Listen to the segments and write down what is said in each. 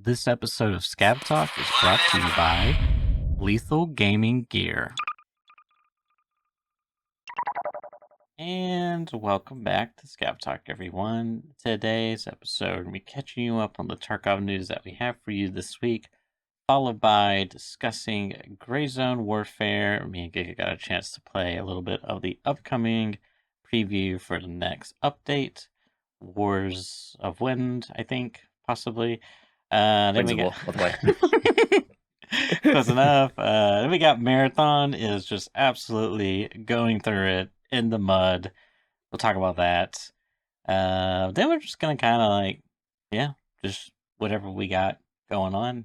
This episode of Scab Talk is brought to you by Lethal Gaming Gear. And welcome back to Scab Talk, everyone. Today's episode, we're catching you up on the Tarkov news that we have for you this week, followed by discussing Gray Zone Warfare. Me and Giga got a chance to play a little bit of the upcoming preview for the next update, Wars of Wind, I think, possibly. Then we got All the way. close enough. Then we got Marathon is just absolutely going through it in the mud. We'll talk about that. Then we're just gonna kind of just whatever we got going on.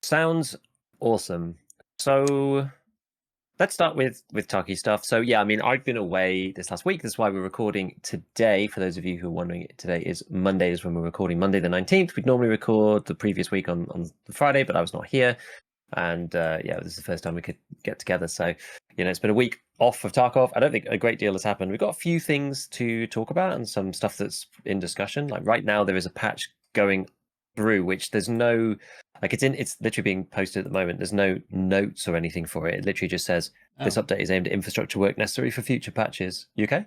Sounds awesome. So let's start with Taki stuff. So yeah, I mean, I've been away this last week. That's why we're recording today. For those of you who are wondering, today is Monday, is when we're recording, Monday the 19th. We'd normally record the previous week on the Friday, but I was not here. And yeah, this is the first time we could get together. So, you know, it's been a week off of Tarkov. I don't think a great deal has happened. We've got a few things to talk about and some stuff that's in discussion. Like right now, there is a patch going through which there's no, like it's literally being posted at the moment. There's no notes or anything for it. It literally just says this update is aimed at infrastructure work necessary for future patches. You okay?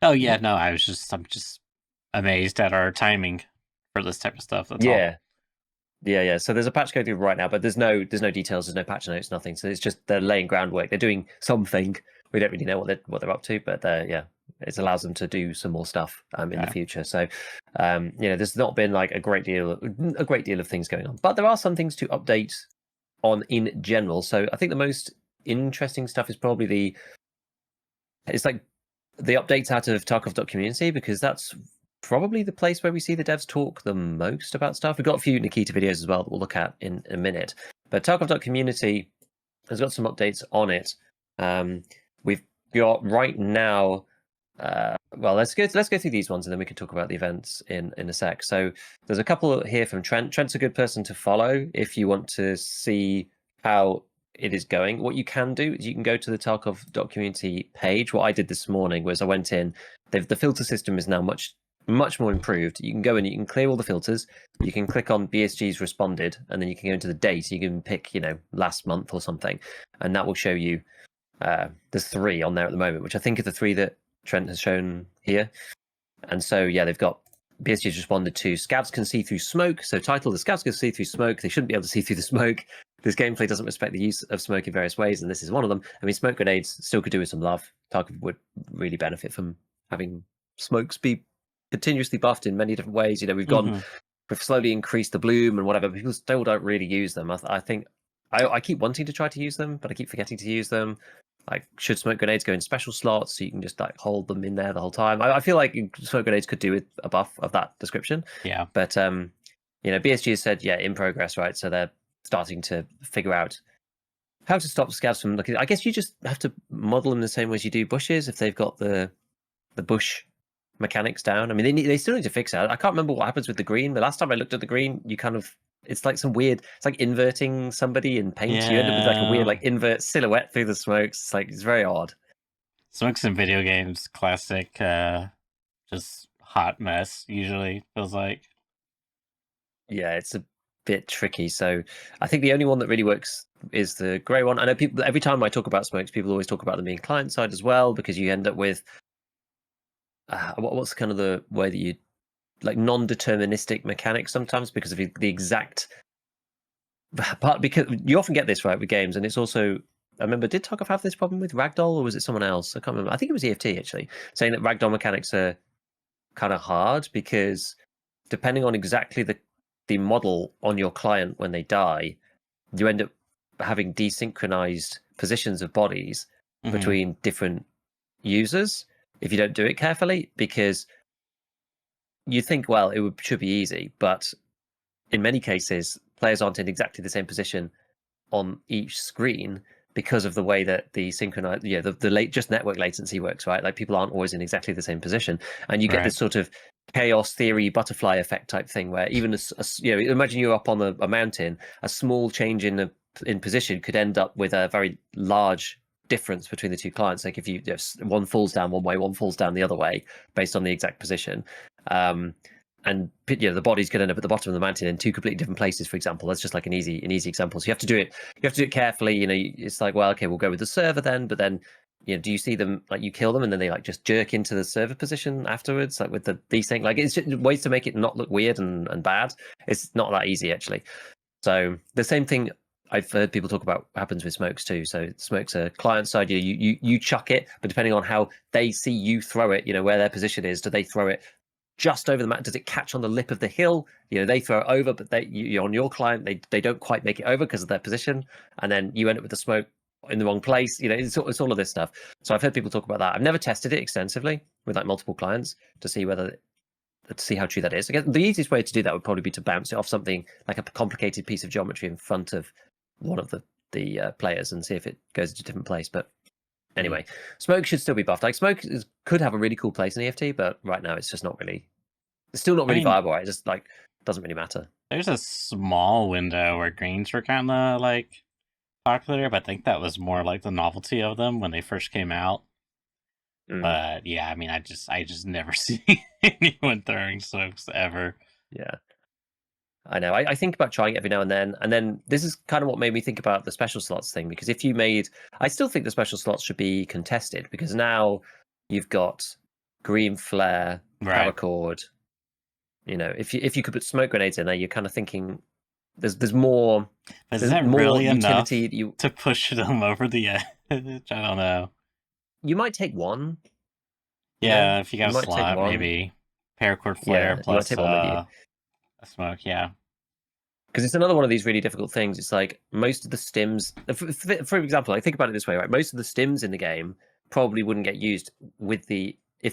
Oh yeah, no, I'm just amazed at our timing for this type of stuff. That's all. Yeah. So there's a patch going through right now, but there's no details, there's no patch notes, nothing. So it's just they're laying groundwork. They're doing something. We don't really know what they're up to, but it allows them to do some more stuff in the future. So you know, there's not been like a great deal of things going on, but there are some things to update on in general. So I think the most interesting stuff is probably the updates out of Tarkov.community, because that's probably the place where we see the devs talk the most about stuff. We've got a few Nikita videos as well that we'll look at in a minute. But Tarkov.community has got some updates on it. We've got right now. Well, let's go through these ones and then we can talk about the events in a sec. So there's a couple here from Trent. Trent's a good person to follow if you want to see how it is going. What you can do is you can go to the Tarkov.community page. What I did this morning was I went in. The filter system is now much more improved. You can go in, you can clear all the filters, you can click on BSG's responded, and then you can go into the date. You can pick, you know, last month or something, and that will show you there's 3 on there at the moment, which I think are the 3 that Trent has shown here. And so yeah, they've got BSG's responded to scabs can see through smoke. So title, the scabs can see through smoke. They shouldn't be able to see through the smoke. This gameplay doesn't respect the use of smoke in various ways, and this is one of them. I mean, smoke grenades still could do with some love. Tarkov would really benefit from having smokes be continuously buffed in many different ways. You know, we've slowly increased the bloom and whatever, but people still don't really use them. I think I keep wanting to try to use them, but I keep forgetting to use them. Like, should smoke grenades go in special slots so you can just like hold them in there the whole time? I feel like smoke grenades could do with a buff of that description. Yeah. But you know, BSG has said in progress, right? So they're starting to figure out how to stop scabs from looking. I guess you just have to model them the same way as you do bushes if they've got the bush mechanics down. I mean, they still need to fix it. I can't remember what happens with the green. The last time I looked at the green, it's like some weird, it's like inverting somebody in paint. You end up with like a weird like invert silhouette through the smokes. It's very odd. Smokes in video games, classic, just hot mess usually feels like. Yeah, it's a bit tricky. So I think the only one that really works is the grey one. I know people, every time I talk about smokes, people always talk about them being client side as well, because you end up with what's kind of the way that you like non-deterministic mechanics sometimes because of the exact part, because you often get this right with games. And it's also, I remember, did Tarkov have this problem with Ragdoll, or was it someone else? I can't remember. I think it was EFT actually, saying that Ragdoll mechanics are kind of hard because depending on exactly the model on your client when they die, you end up having desynchronized positions of bodies between different users if you don't do it carefully, because you think, well, should be easy, but in many cases, players aren't in exactly the same position on each screen because of the way that the synchronized, just network latency works, right? Like people aren't always in exactly the same position, and you get this sort of chaos theory butterfly effect type thing where even imagine you're up on a mountain, a small change in position could end up with a very large difference between the two clients. Like if one falls down one way, one falls down the other way based on the exact position. And the bodies could end up at the bottom of the mountain in two completely different places, for example. That's just like an easy example. So you have to do it carefully. It's like, well, okay, we'll go with the server then, but then do you see them, like, you kill them and then they like just jerk into the server position afterwards, like with these things? Like, it's just ways to make it not look weird and bad. It's not that easy, actually. So the same thing I've heard people talk about happens with smokes too. So smokes are client side. You chuck it, but depending on how they see you throw it, where their position is, do they throw it just over the map? Does it catch on the lip of the hill? They throw it over, but on your client, they don't quite make it over because of their position, and then you end up with the smoke in the wrong place. It's all of this stuff. So I've heard people talk about that. I've never tested it extensively with like multiple clients to see how true that is. Again, the easiest way to do that would probably be to bounce it off something like a complicated piece of geometry in front of one of the players and see if it goes to a different place. But anyway, smoke should still be buffed. Like, smoke could have a really cool place in EFT, but right now it's just not really. It's still not really viable. Right? It just like doesn't really matter. There's a small window where greens were kind of like popular, but I think that was more like the novelty of them when they first came out. But yeah, I mean, I just never see anyone throwing smokes ever. Yeah, I know. I think about trying it every now and then this is kind of what made me think about the special slots thing, because I still think the special slots should be contested, because now you've got green flare, paracord. If you could put smoke grenades in there, you're kind of thinking there's more. But is that more really utility enough to push them over the edge? I don't know. You might take one. Yeah, if you got a slot, maybe paracord flare plus a smoke. Yeah, because it's another one of these really difficult things. It's like most of the stims, for example, I think about it this way, right? Most of the stims in the game probably wouldn't get used if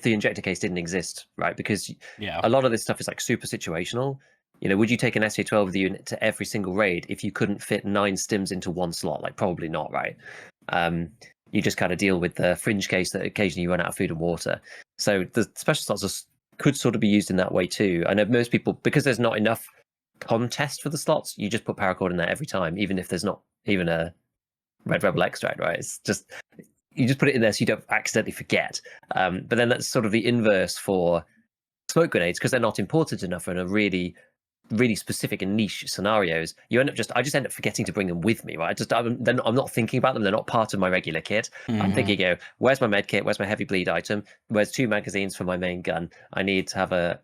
the injector case didn't exist, right? Because a lot of this stuff is like super situational. Would you take an SA-12 with you to every single raid if you couldn't fit 9 stims into one slot? Like, probably not, right? You just kind of deal with the fringe case that occasionally you run out of food and water. So the special slots could sort of be used in that way too. I know most people, because there's not enough contest for the slots, you just put paracord in there every time, even if there's not even a Red Rebel extract, right? It's just, you just put it in there so you don't accidentally forget. But then that's sort of the inverse for smoke grenades, because they're not important enough in a really specific and niche scenarios. I just end up forgetting to bring them with me, right? I'm not thinking about them. They're not part of my regular kit. I'm thinking, where's my med kit? Where's my heavy bleed item? Where's 2 magazines for my main gun? I need to have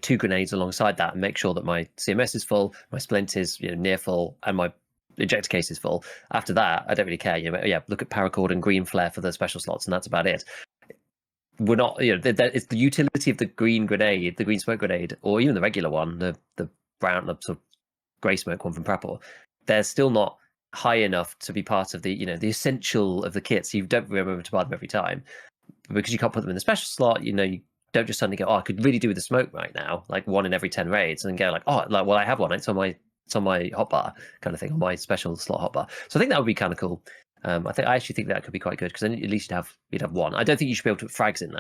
2 grenades alongside that, and make sure that my CMS is full, my splint is near full, and my ejector case is full. After that, I don't really care. Look at paracord and green flare for the special slots, and that's about it. We're not, it's the utility of the green grenade, the green smoke grenade, or even the regular one, the brown, the sort of grey smoke one from Prapor. They're still not high enough to be part of the the essential of the kit. So you don't remember to buy them every time, because you can't put them in the special slot. You don't just suddenly go, oh, I could really do with the smoke right now, like 1 in every 10 raids, and then go like, oh, well, I have one. It's on my hotbar kind of thing, on my special slot hotbar. So I think that would be kind of cool. I actually think that could be quite good, because then at least you'd have one. I don't think you should be able to put frags in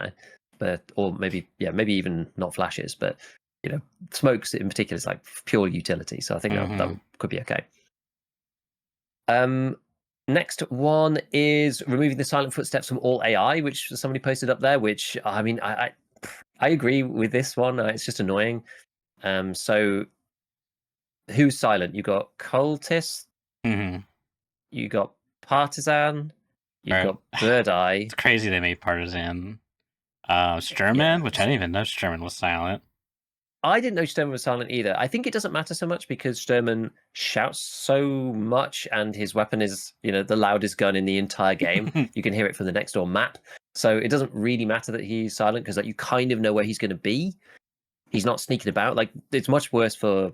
there, or maybe even not flashes, but smokes in particular is like pure utility. So I think that could be okay. Next one is removing the silent footsteps from all AI, which somebody posted up there. Which, I mean, I agree with this one. It's just annoying. So who's silent? You got cultist. You got partisan. You've got bird eye. It's crazy they made partisan. Sturman, which I didn't even know Sturman was silent. I didn't know Sturman was silent either. I think it doesn't matter so much because Sturman shouts so much, and his weapon is, the loudest gun in the entire game. You can hear it from the next door map. So it doesn't really matter that he's silent, because you kind of know where he's going to be. He's not sneaking about. Like, it's much worse for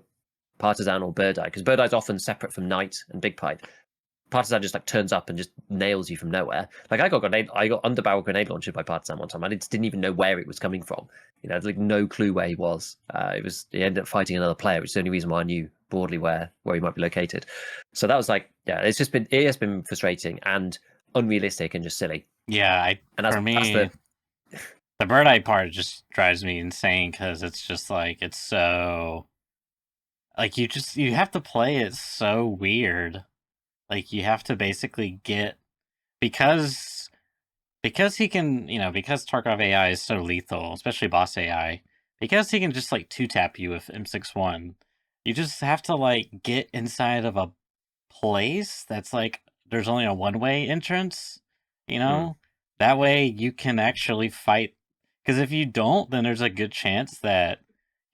Partisan or Bird Eye, because Bird Eye's often separate from Knight and Big Pipe. Partisan just turns up and just nails you from nowhere. Like, I got underbarrel grenade launched by Partisan one time. I didn't even know where it was coming from. Like, no clue where he was. He ended up fighting another player, which is the only reason why I knew broadly where he might be located. So that was like, it has been frustrating and unrealistic and just silly. Yeah, for me, the bird eye part just drives me insane, because it's just like, it's so, like, you have to play it so weird. Like, you have to basically get, because he can, because Tarkov AI is so lethal, especially boss AI, because he can just like two tap you with M61. You just have to like get inside of a place that's like there's only a one-way entrance, you Mm. know? That way you can actually fight. Because if you don't, then there's a good chance that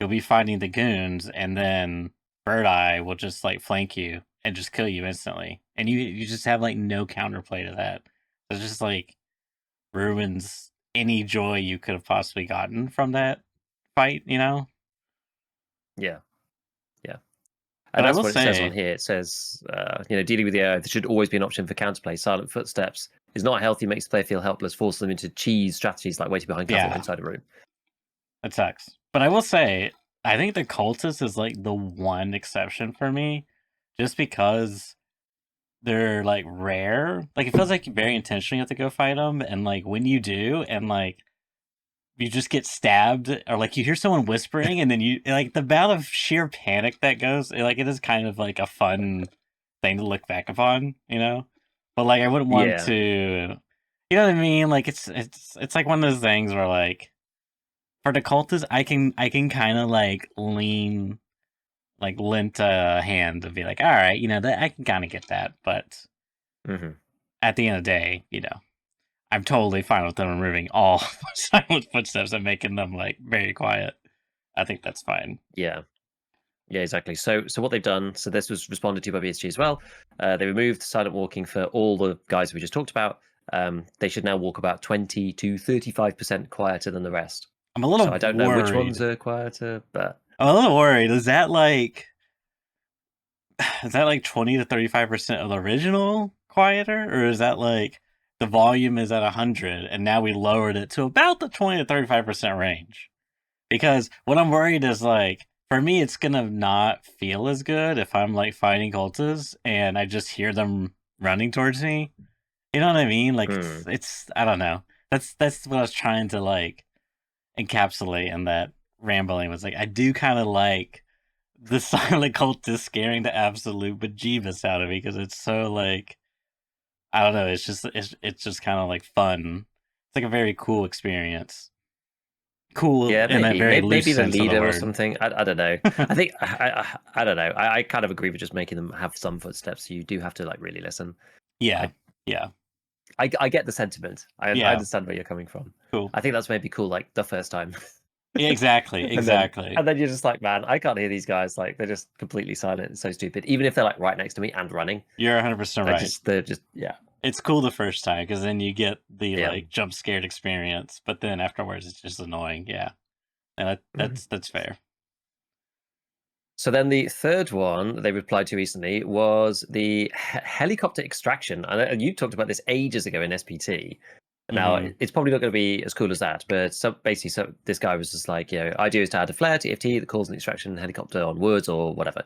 you'll be fighting the goons, and then Bird Eye will just like flank you and just kill you instantly, and you just have like no counterplay to that. It's just like ruins any joy you could have possibly gotten from that fight, you know? Yeah, yeah. But And I that's will what it says on say, here. It says, dealing with the AI, there should always be an option for counterplay. Silent footsteps is not healthy, makes the player feel helpless, forces them into cheese strategies like waiting behind cover or yeah, inside a room. it sucks. But I will say, I think the cultist is like the one exception for me, just because they're like rare. Like it feels like you very intentionally have to go fight them, and like when you do, and like you just get stabbed, or like you hear someone whispering, and then you like the amount of sheer panic that goes. Like it is kind of like a fun thing to look back upon, you know. But like I wouldn't want Yeah, to, you know what I mean? Like it's like one of those things where like for the cultists, I can kind of like lent a hand to be like, all right, that I can kind of get that, but hmm at the end of the day, I'm totally fine with them removing all silent footsteps and making them like very quiet. I think that's fine. yeah. Yeah, exactly. So what they've done, so this was responded to by BSG as well. They removed silent walking for all the guys we just talked about. They should now walk about 20 to 35% quieter than the rest. I'm a So little I don't know which ones worried. are quieter, but I'm a little worried. Is that like 20 to 35% of the original quieter, or is that like the volume is at 100 and now we lowered it to about the 20 to 35% range? Because what I'm worried is like for me, it's gonna not feel as good if I'm like fighting cultists and I just hear them running towards me. You know what I mean? Like hmm. it's I don't know. That's what I was trying to like encapsulate in that rambling was like I do kind of like the silent cultist scaring the absolute bejeebus out of me because it's so like I don't know. It's just kind of like fun. It's like a very cool experience. Cool Yeah, in a maybe. very loose Maybe the sense of the leader or word. something. I don't know. I think I don't know. I kind of agree with just making them have some footsteps. You do have to like really listen. Yeah, I yeah, I get the sentiment. I yeah. understand where you're coming from. Cool. I think that's maybe cool like the first time. Yeah, exactly, and then exactly. and then you're just like, man, I can't hear these guys. Like they're just completely silent. It's so stupid. Even if they're like right next to me and running, You're 100% right. they're just yeah. It's cool the first time because then you get the Yeah. like jump scared experience, but then afterwards it's just annoying. Yeah, and Mhm. that's fair. So then the third one that they replied to recently was the helicopter extraction. And you talked about this ages ago in SPT. Now Hmm. it's probably not going to be as cool as that, but so this guy was just like, idea is to add a flare TFT that calls an extraction helicopter on woods or whatever.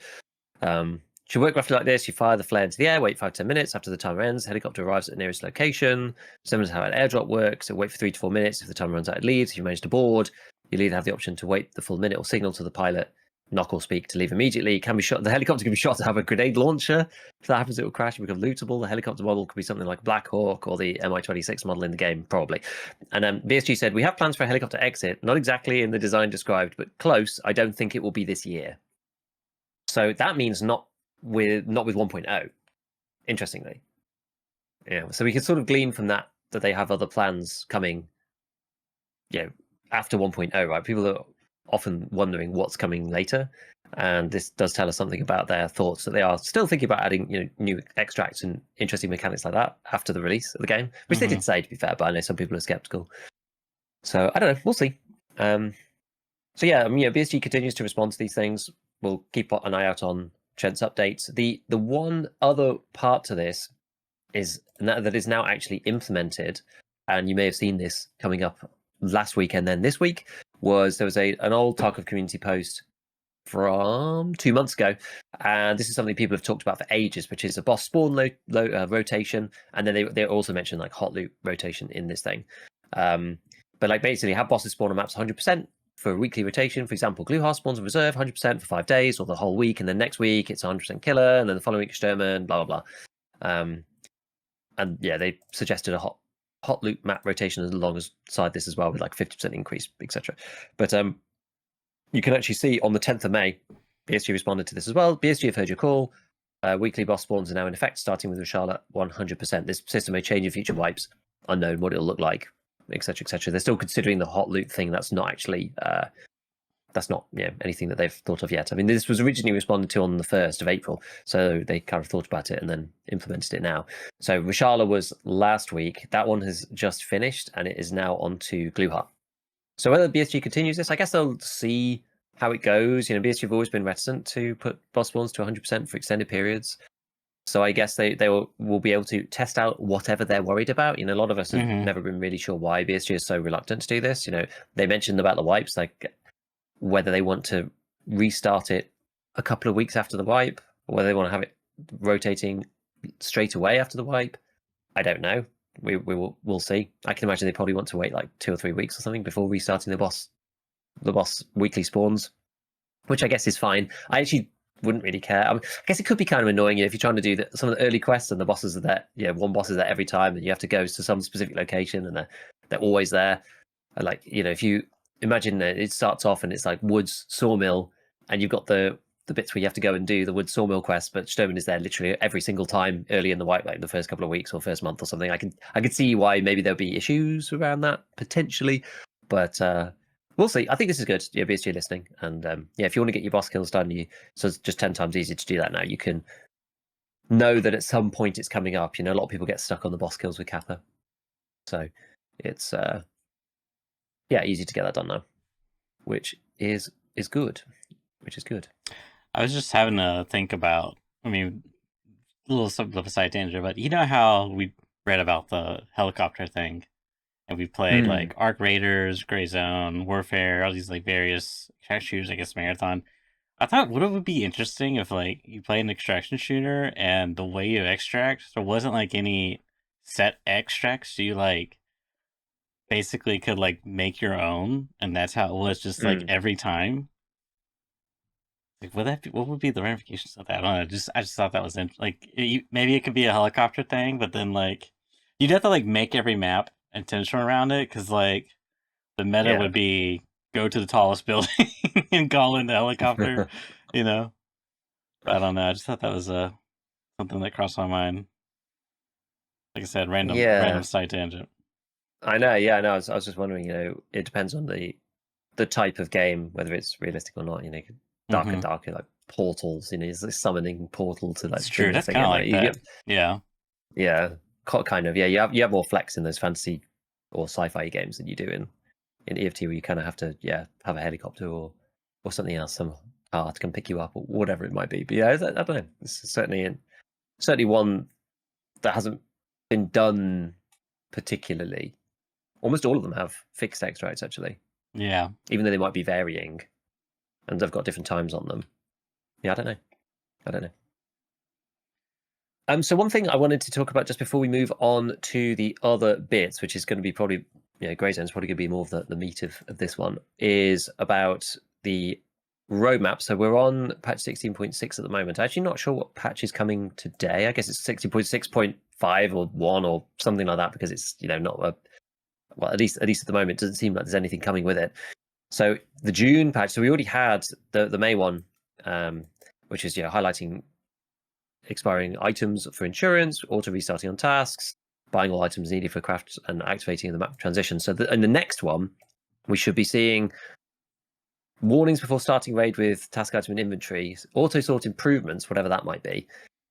Should work roughly like this: you fire the flare into the air, wait 5 to 10 minutes. After the timer ends, helicopter arrives at the nearest location. Similar to how an airdrop works, so wait for 3 to 4 minutes. If the timer runs out, it leaves. If you manage to board, you'll either have the option to wait the full minute or signal to the pilot, knock or speak to leave immediately. Can be shot. The helicopter can be shot to have a grenade launcher. If that happens, it will crash and become lootable. The helicopter model could be something like Black Hawk or the Mi-26 model in the game, probably. And BSG said, we have plans for a helicopter exit, not exactly in the design described, but close. I don't think it will be this year. So that means not with 1.0, interestingly. Yeah. So we can sort of glean from that they have other plans coming, after 1.0, right? People are often wondering what's coming later. And this does tell us something about their thoughts that they are still thinking about adding, new extracts and interesting mechanics like that after the release of the game, which they Hmm. did say, to be fair, but I know some people are skeptical. So I don't know. We'll see. So yeah, BSG continues to respond to these things. We'll keep an eye out on Trent's updates. The one other part to this is that is now actually implemented, and you may have seen this coming up last week and then this week, was there was an old Tarkov community post from 2 months ago, and this is something people have talked about for ages, which is a boss spawn rotation, and then they also mentioned like hot loot rotation in this thing. But like basically have bosses spawn on maps 100% for a weekly rotation. For example, Gluhar spawns in reserve 100% for 5 days or the whole week, and then next week it's 100% killer, and then the following week Sturman, blah blah blah. And yeah, they suggested a hot loop map rotation alongside this as well, with like 50% increase, etc. But you can actually see on the 10th of May, BSG responded to this as well. BSG have heard your call. Weekly boss spawns are now in effect, starting with Reshala 100%. This system may change in future wipes. Unknown what it'll look like, etc., etc. They're still considering the hot loot thing. That's not actually anything that they've thought of yet. I mean, this was originally responded to on the 1st of April, so they kind of thought about it and then implemented it now. So Reshala was last week. That one has just finished, and it is now on to Glue Hut. So whether BSG continues this, I guess they'll see how it goes. BSG have always been reticent to put boss spawns to 100% for extended periods. So I guess they will be able to test out whatever they're worried about. A lot of us have never been really sure why BSG is so reluctant to do this. They mentioned about the wipes, like whether they want to restart it a couple of weeks after the wipe, or whether they want to have it rotating straight away after the wipe. I don't know. We'll see. I can imagine they probably want to wait like 2 or 3 weeks or something before restarting the boss weekly spawns, which I guess is fine. I actually wouldn't really care. I guess it could be kind of annoying if you're trying to do some of the early quests and the bosses are there. One boss is there every time, and you have to go to some specific location, and they're always there. And if you imagine that it starts off and it's like woods sawmill, and you've got the bits where you have to go and do the wood sawmill quest, but Sturman is there literally every single time early in the wipe, like the first couple of weeks or first month or something. I could see why maybe there'll be issues around that potentially, but we'll see. I think this is good. BSG listening, and if you want to get your boss kills done, so it's just 10 times easier to do that now. You can know that at some point it's coming up. A lot of people get stuck on the boss kills with Kappa, so it's easy to get that done now, which is good. Which is good. I was just having to think about, a little something of a side tangent, but how we read about the helicopter thing, and we played like Arc Raiders, Gray Zone, Warfare, all these like various extraction shooters, I guess Marathon. I thought what it would be interesting if like you play an extraction shooter and the way you extract, there wasn't like any set extracts. So you like basically could like make your own, and that's how it was just like every time. Like, what would be the ramifications of that? I don't know. I just thought that was maybe it could be a helicopter thing, but then like you'd have to like make every map intentional around it, because like the meta would be go to the tallest building and call in the helicopter. I don't know. I just thought that was something that crossed my mind. Like I said, random side tangent. I know. Yeah, I know. I was just wondering. It depends on the type of game, whether it's realistic or not. Darker and darker, like portals. It's a summoning portal to like. That's true. That's kind of like that. Yeah. Kind of. Yeah, you have more flex in those fantasy or sci-fi games than you do in EFT, where you kind of have to have a helicopter or something else, some car to come pick you up or whatever it might be. But I don't know. This is certainly one that hasn't been done particularly. Almost all of them have fixed extracts actually. Yeah. Even though they might be varying, and they've got different times on them. Yeah, I don't know. So one thing I wanted to talk about just before we move on to the other bits, which is going to be probably, Grey Zone's probably going to be more of the meat of this one, is about the roadmap. So we're on patch 16.6 at the moment. I'm actually not sure what patch is coming today. I guess it's 16.6.5 or 1 or something like that, because it's, not at least at the moment, it doesn't seem like there's anything coming with it. So the June patch, so we already had the May one, which is highlighting expiring items for insurance, auto restarting on tasks, buying all items needed for craft, and activating the map transition. So in the next one, we should be seeing warnings before starting raid with task item and inventory, auto sort improvements, whatever that might be,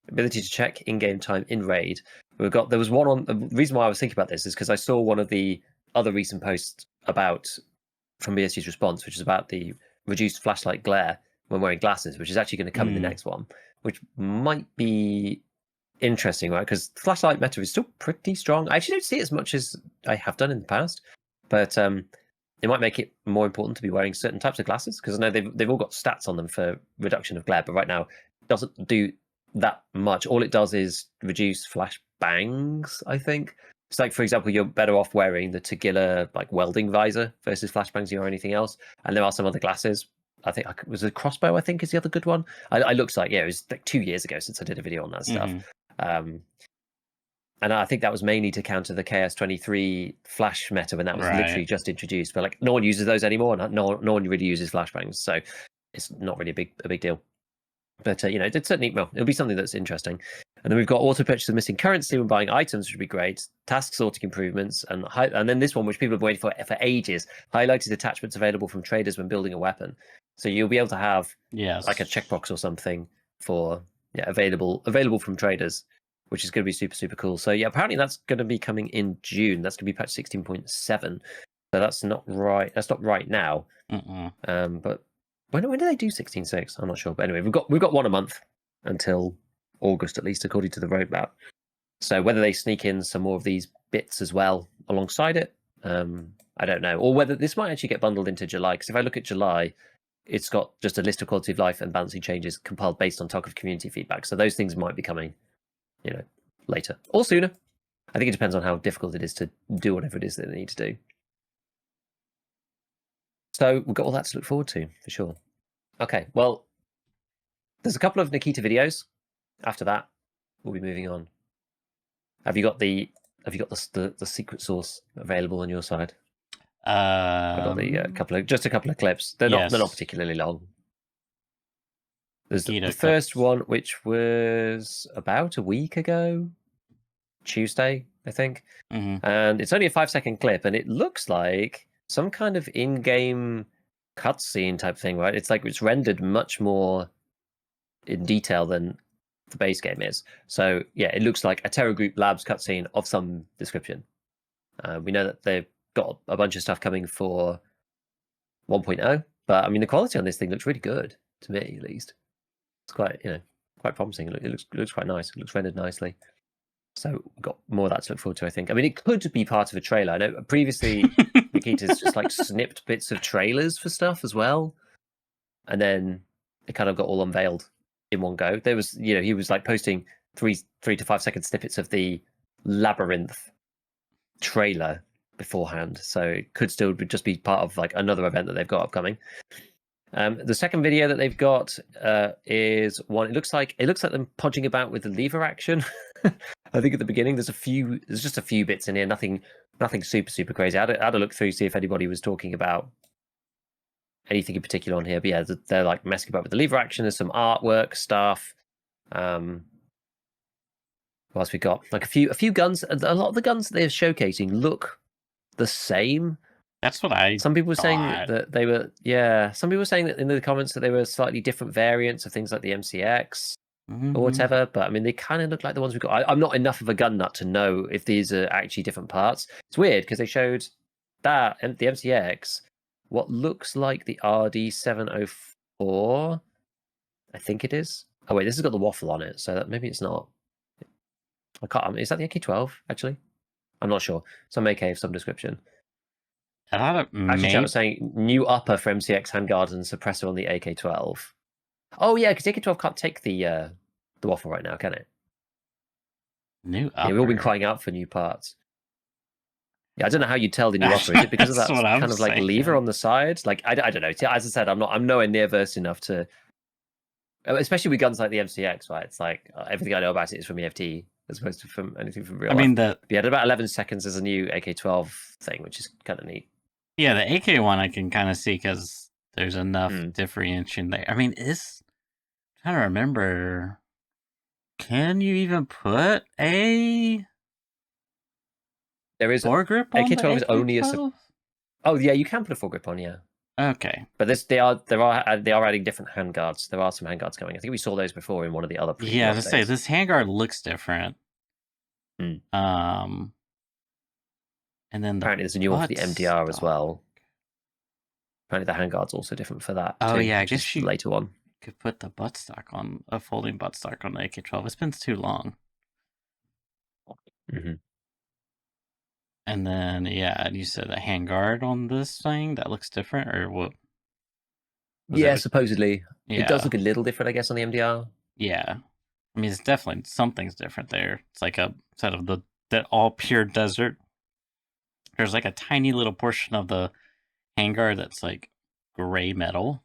ability to check in-game time in raid. There was one on, the reason why I was thinking about this is because I saw one of the other recent posts from BSG's response, which is about the reduced flashlight glare when wearing glasses, which is actually going to come in the next one, which might be interesting, right? Because flashlight meta is still pretty strong. I actually don't see it as much as I have done in the past, but it might make it more important to be wearing certain types of glasses, because I know they've all got stats on them for reduction of glare, but right now it doesn't do that much. All it does is reduce flash bangs, I think. It's like, for example, you're better off wearing the Tagilla like welding visor versus flashbangs or anything else. And there are some other glasses. I think it was a crossbow, I think, is the other good one. I looks like, it was like 2 years ago since I did a video on that stuff. And I think that was mainly to counter the KS23 flash meta when that was literally Right. just introduced. But like no one uses those anymore. No one really uses flashbangs, so it's not really a big deal. But it's certainly, well, it'll be something that's interesting. And then we've got auto purchase of missing currency when buying items, which would be great. Task sorting improvements, and then this one, which people have been waiting for ages, highlighted attachments available from traders when building a weapon. So you'll be able to have like a Yes. checkbox or something for available from traders, which is going to be super cool. So yeah, apparently that's going to be coming in June. That's going to be patch 16.7. So that's not right. That's not right now. But when do they do 16.6? I'm not sure. But anyway, we've got one a month until August, at least according to the roadmap. So whether they sneak in some more of these bits as well alongside it, I don't know. Or whether this might actually get bundled into July. Because if I look at July, it's got just a list of quality of life and balancing changes compiled based on Tarkov community feedback. So those things might be coming, later or sooner. I think it depends on how difficult it is to do whatever it is that they need to do. So we've got all that to look forward to for sure. Okay, well, there's a couple of Nikita videos. After that, we'll be moving on. Have you got the secret source available on your side? I got the couple of clips. They're not particularly long. There's the first one, which was about a week ago, Tuesday, I think, and it's only a 5-second clip, and it looks like some kind of in-game cutscene type thing, right? It's like it's rendered much more in detail than the base game is. So yeah, it looks like a Terror Group Labs cutscene of some description. We know that they've got a bunch of stuff coming for 1.0, but I mean the quality on this thing looks really good to me, at least. It's quite quite promising. It looks quite nice. It looks rendered nicely. So we've got more of that to look forward to, I think. I mean, it could be part of a trailer. I know previously Nikita's just like snipped bits of trailers for stuff as well, and then it kind of got all unveiled in one go. There was, he was like posting 3 to 5 second snippets of the Labyrinth trailer beforehand, so it could still just be part of like another event that they've got upcoming. The second video that they've got is one. It looks like them podging about with the lever action. I think at the beginning there's just a few bits in here. Nothing super crazy. I had a look through, see if anybody was talking about anything in particular on here. But yeah, they're like messing about with the lever action. There's some artwork stuff. What else we got? Like a few guns. A lot of the guns that they're showcasing look the same. That's what I. Some people were saying that they were. Yeah, some people were saying that in the comments that they were slightly different variants of things like the MCX or whatever. But I mean, they kind of look like the ones we got. I'm not enough of a gun nut to know if these are actually different parts. It's weird because they showed that and the MCX, what looks like the RD704. I think it is. Oh wait, this has got the waffle on it, so maybe it's not. I can't. Is that the AK-12 actually? I'm not sure. Some AK of some description. Actually, chat was saying new upper for MCX handguard and suppressor on the AK-12. Oh yeah, because the AK-12 can't take the waffle right now, can it? New upper. Yeah, we've all been crying out for new parts. Yeah, I don't know how you tell the new upper. Is it because of that kind of like lever on the side? Like I don't know. As I said, I'm nowhere near versed enough to, especially with guns like the MCX. Right, it's like everything I know about it is from EFT as opposed to from anything from real life. I mean, at about 11 seconds, there's a new AK-12 thing, which is kind of neat. Yeah, the AK one I can kind of see because there's enough differentiation there. I mean, I'm trying to remember. Can you even put a there is foregrip on AK-12 is only a oh yeah, you can put a foregrip on, yeah. Okay, but they are adding different handguards. There are some handguards coming. I think we saw those before in one of the other preview yeah. updates. To say this handguard looks different. And then apparently there's a new one for the MDR as well. Apparently the handguard's also different for that. Oh too, yeah, I guess you later one could put the buttstock on a folding buttstock on the AK-12. It's been too long. And then yeah, you said a handguard on this thing that looks different, or what? Yeah, supposedly it does look a little different, I guess, on the MDR. Yeah, I mean it's definitely something's different there. It's like a set of that all pure desert. There's like a tiny little portion of the handguard that's like gray metal.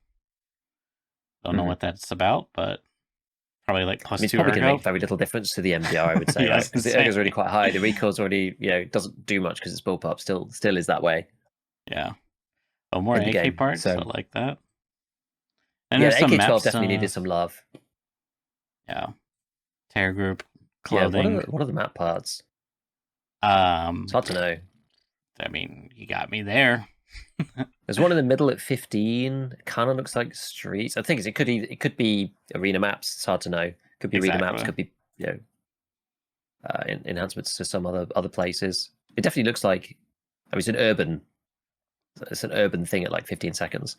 Don't know what that's about, but probably like I plus mean, it's 2 probably going to ergo. make very little difference to the MDR, I would say, Yeah, I right? was gonna Because the ergo is already say. quite high. The recoil's already, doesn't do much because it's bullpup. Still is that way Yeah. But more in the AK game. parts, I So like that. And yeah, there's the some map AK-12 definitely needed some stuff. love. Yeah. Terror group Yeah, clothing. what are the map parts? It's Um, hard to know. I mean, you got me there. There's one in the middle at 15. Kind of looks like streets. I think it could be arena maps. It's hard to know. Could be arena maps. Exactly. Could be enhancements to some other places. It definitely looks like. I mean, it's an urban thing at like 15 seconds.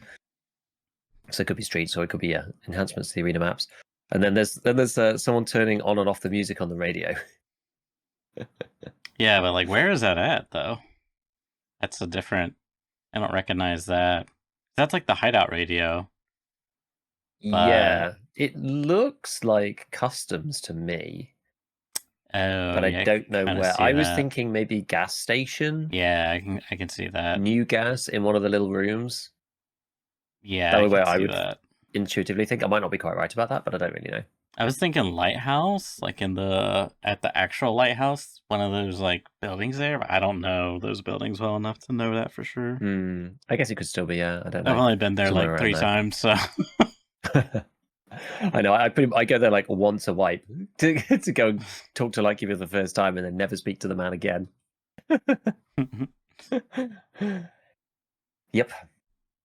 So it could be streets, or it could be enhancements to the arena maps. And then there's someone turning on and off the music on the radio. Yeah, but like, where is that at though? That's a different. I don't recognize that. That's like the hideout radio, but Yeah, it looks like customs to me, oh but I yeah, I don't know kind of where. see I was that. thinking maybe gas station, Yeah, I can see that. new gas in one of the little rooms. Yeah, That I was can where I see would that. intuitively think. I might not be quite right about that, but I don't really know. I was thinking lighthouse, like in the at the actual lighthouse, one of those like buildings there. But I don't know those buildings well enough to know that for sure. I guess it could still be. Yeah, I don't I've know. only been there Somewhere like around 3 times, so there. I know. I go there like once a wipe to go and talk to Lucky for the first time, and then never speak to the man again. Yep,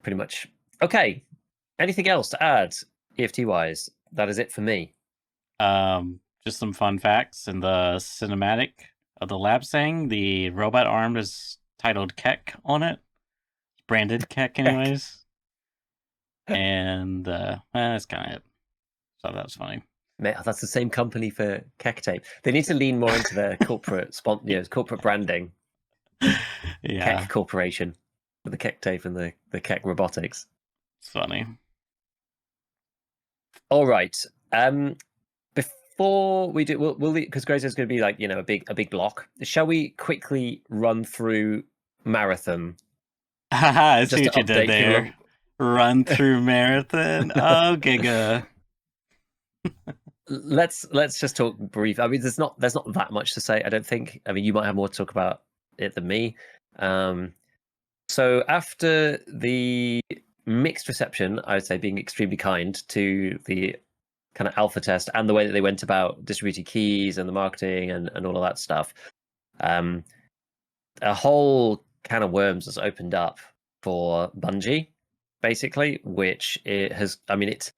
pretty much. Okay. Anything else to add, EFT wise? That is it for me. just some fun facts in the cinematic of the lab saying the robot arm is titled Keck on it, branded Keck, Heck. anyways. And that's kind of it. So that was funny. Mate, that's the same company for Keck Tape. They need to lean more into their corporate corporate branding. Yeah, Keck Corporation with the Keck Tape and the Keck Robotics. it's funny. All right. Before we do, we'll because Grace is going to be like a big block. Shall we quickly run through Marathon Haha, I see just to what you did update people there. Run through marathon. Oh, Giga. let's just talk brief. I mean, there's not that much to say. I don't think. I mean, you might have more to talk about it than me. So after the mixed reception, I would say being extremely kind to the kind of alpha test and the way that they went about distributing keys and the marketing and all of that stuff, a whole can of worms has opened up for Bungie, basically, which it has. I mean, it's.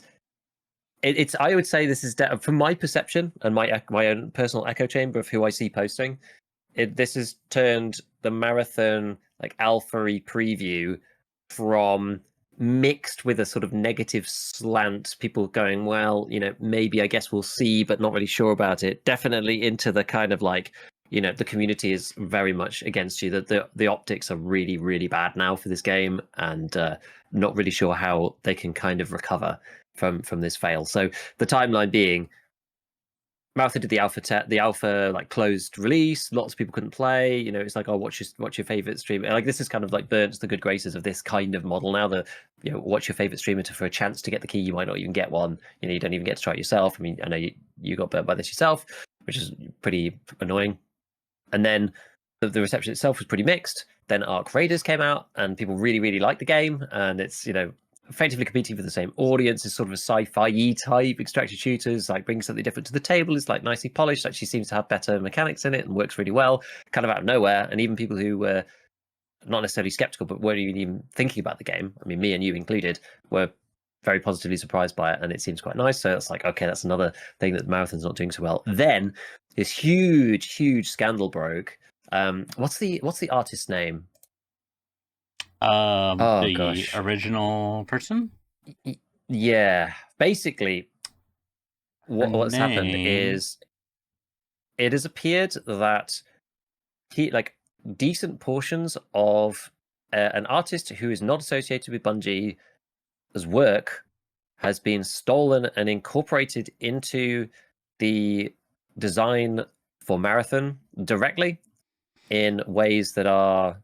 I would say this is from my perception and my own personal echo chamber of who I see posting. This has turned the marathon like alpha-y preview from mixed with a sort of negative slant, people going, well, maybe I guess we'll see, but not really sure about it, definitely into the kind of like, the community is very much against you, that the optics are really, really bad now for this game, and not really sure how they can kind of recover from this fail. So the timeline being, Marathon did the alpha like closed release. Lots of people couldn't play. It's like, oh, what's your favorite streamer? Like, this is kind of like burnt the good graces of this kind of model now. What's your favorite streamer for a chance to get the key? You might not even get one. You don't even get to try it yourself. I mean, I know you got burnt by this yourself, which is pretty annoying. And then the reception itself was pretty mixed. Then Arc Raiders came out, and people really, really liked the game, and it's effectively competing for the same audience. Is sort of a sci-fi type extracted shooters, like brings something different to the table. It's like nicely polished, actually seems to have better mechanics in it and works really well, kind of out of nowhere. And even people who were not necessarily skeptical but weren't even thinking about the game, I mean me and you included, were very positively surprised by it, and it seems quite nice. So it's like, okay, that's another thing that Marathon's not doing so well. Then this huge scandal broke. What's the artist's name? Oh The gosh. original person? Yeah, basically Her what's happened name. is it has appeared that like decent portions of an artist who is not associated with Bungie's work has been stolen and incorporated into the design for Marathon directly in ways that are,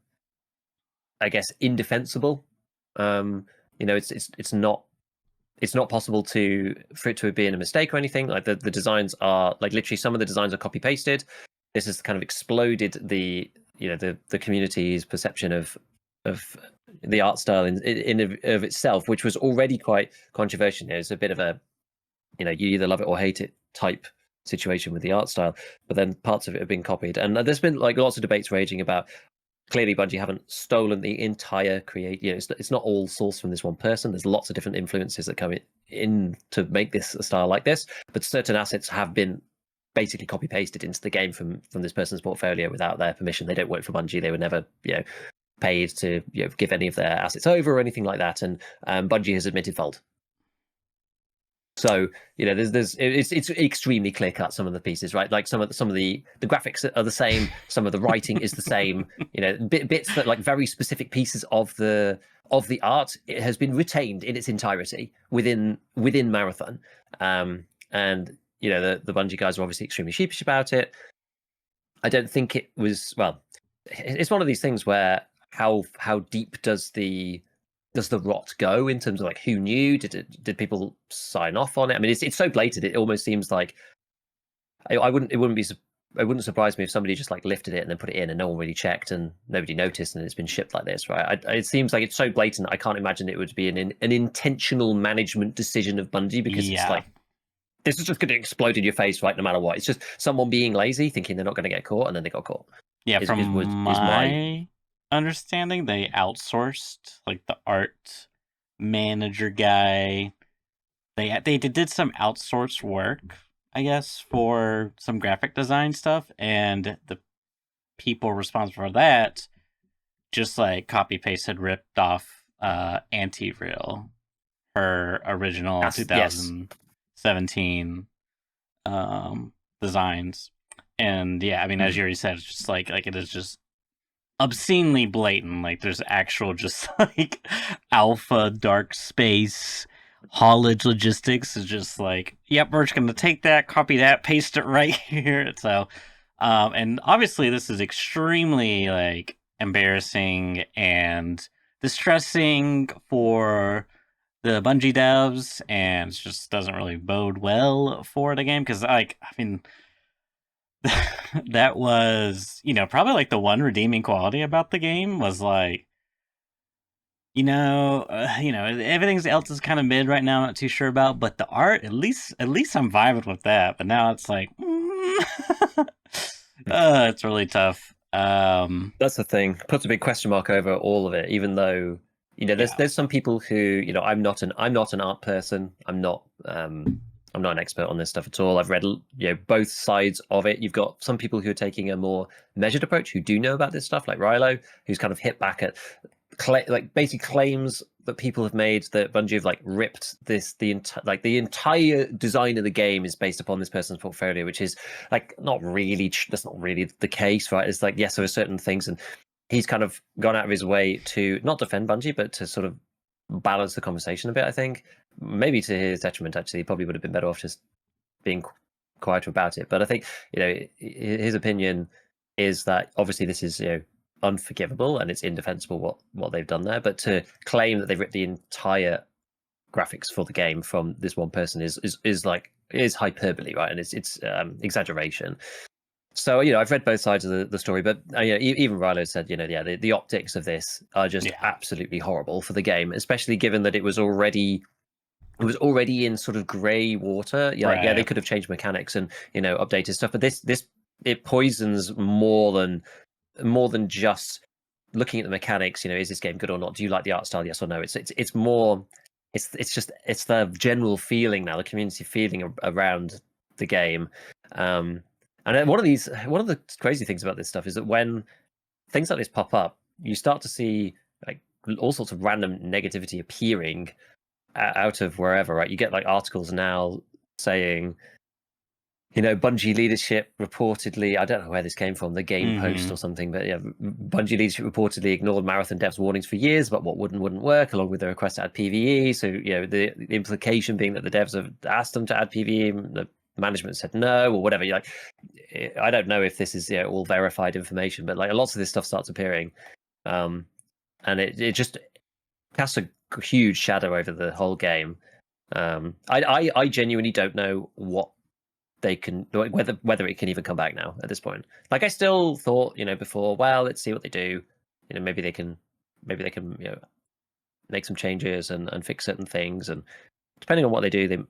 I guess, indefensible. It's not it's not possible for it to have been a mistake or anything. Like the designs are like literally some of the designs are copy pasted. This has kind of exploded the the community's perception of the art style in of itself, which was already quite controversial. It's a bit of a you either love it or hate it type situation with the art style, but then parts of it have been copied, and there's been like lots of debates raging about. Clearly, Bungie haven't stolen the entire create. It's not all sourced from this one person. There's lots of different influences that come in to make this a style like this. But certain assets have been basically copy pasted into the game from this person's portfolio without their permission. They don't work for Bungie. They were never paid to give any of their assets over or anything like that. And Bungie has admitted fault. So it's extremely clear cut, some of the pieces, right? Like some of the graphics are the same, some of the writing is the same. Bits that like very specific pieces of the art, it has been retained in its entirety within Marathon. And the Bungie guys are obviously extremely sheepish about it. I don't think it was, well, it's one of these things where how deep does the rot go in terms of like who knew? Did people sign off on it? I mean, it's so blatant. It almost seems like it wouldn't surprise me if somebody just like lifted it and then put it in and no one really checked and nobody noticed and it's been shipped like this, right? It seems like it's so blatant. I can't imagine it would be an intentional management decision of Bungie, because it's like this is just going to explode in your face, right? No matter what. It's just someone being lazy, thinking they're not going to get caught, and then they got caught. Yeah, from my understanding, they outsourced like the art manager guy. They did some outsourced work, I guess, for some graphic design stuff, and the people responsible for that just like copy pasted, ripped off Anti-Real, her original 2017 designs. And yeah, I mean, as you already said, it's just like it is just obscenely blatant. Like there's actual just like alpha dark space haulage logistics is just like, yep, we're just gonna take that, copy that, paste it right here. So and obviously this is extremely like embarrassing and distressing for the Bungie devs, and it just doesn't really bode well for the game, because like, I mean, that was, probably like the one redeeming quality about the game was like, everything else is kind of mid right now. I'm not too sure about, but the art, at least I'm vibing with that. But now it's like, it's really tough. That's the thing. Puts a big question mark over all of it. Even though there's some people who I'm not an art person. I'm not an expert on this stuff at all. I've read both sides of it. You've got some people who are taking a more measured approach, who do know about this stuff, like Rilo, who's kind of hit back at basically claims that people have made that Bungie have like ripped the entire design of the game is based upon this person's portfolio, which is like that's not really the case, right? It's like, yes, there are certain things, and he's kind of gone out of his way to not defend Bungie, but to sort of balance the conversation a bit. I think maybe to his detriment, actually. He probably would have been better off just being quieter about it. But I think his opinion is that obviously this is unforgivable and it's indefensible what they've done there. But to claim that they've ripped the entire graphics for the game from this one person is hyperbole, right? And it's exaggeration. So I've read both sides of the story, but even Rilo said the optics of this are just absolutely horrible for the game, especially given that it was already in sort of grey water. Yeah, they could have changed mechanics and updated stuff, but this it poisons more than just looking at the mechanics. Is this game good or not? Do you like the art style? Yes or no? It's more. It's the general feeling now, the community feeling around the game. And one of the crazy things about this stuff is that when things like this pop up, you start to see like all sorts of random negativity appearing out of wherever, right? You get like articles now saying, Bungie leadership reportedly, I don't know where this came from, the Game Post or something, but Bungie leadership reportedly ignored Marathon devs' warnings for years about what wouldn't work, along with the request to add PvE. So, the implication being that the devs have asked them to add PvE, the management said no, or whatever. You're like, I don't know if this is all verified information, but like lots of this stuff starts appearing. And it just casts a huge shadow over the whole game. I genuinely don't know what they can, whether it can even come back now at this point. Like, I still thought, before, well, let's see what they do. Maybe they can make some changes and fix certain things, and depending on what they do,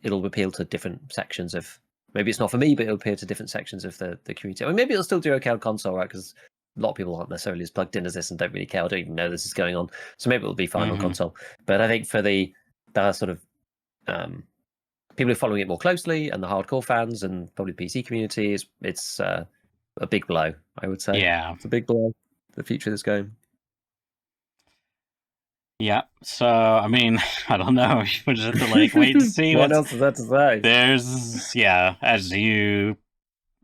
it'll appeal to different sections of. Maybe it's not for me, but it'll appeal to different sections of the community. I mean, maybe it'll still do okay on console, right? Because a lot of people aren't necessarily as plugged in as this and don't really care. I don't even know this is going on, so maybe it'll be fine on console. But I think for the sort of people who are following it more closely and the hardcore fans and probably the PC community, it's a big blow. I would say, Yeah, it's a big blow. The future of this game. yeah. So I mean, I don't know. We just have to wait to see what else is there to say. There's as you.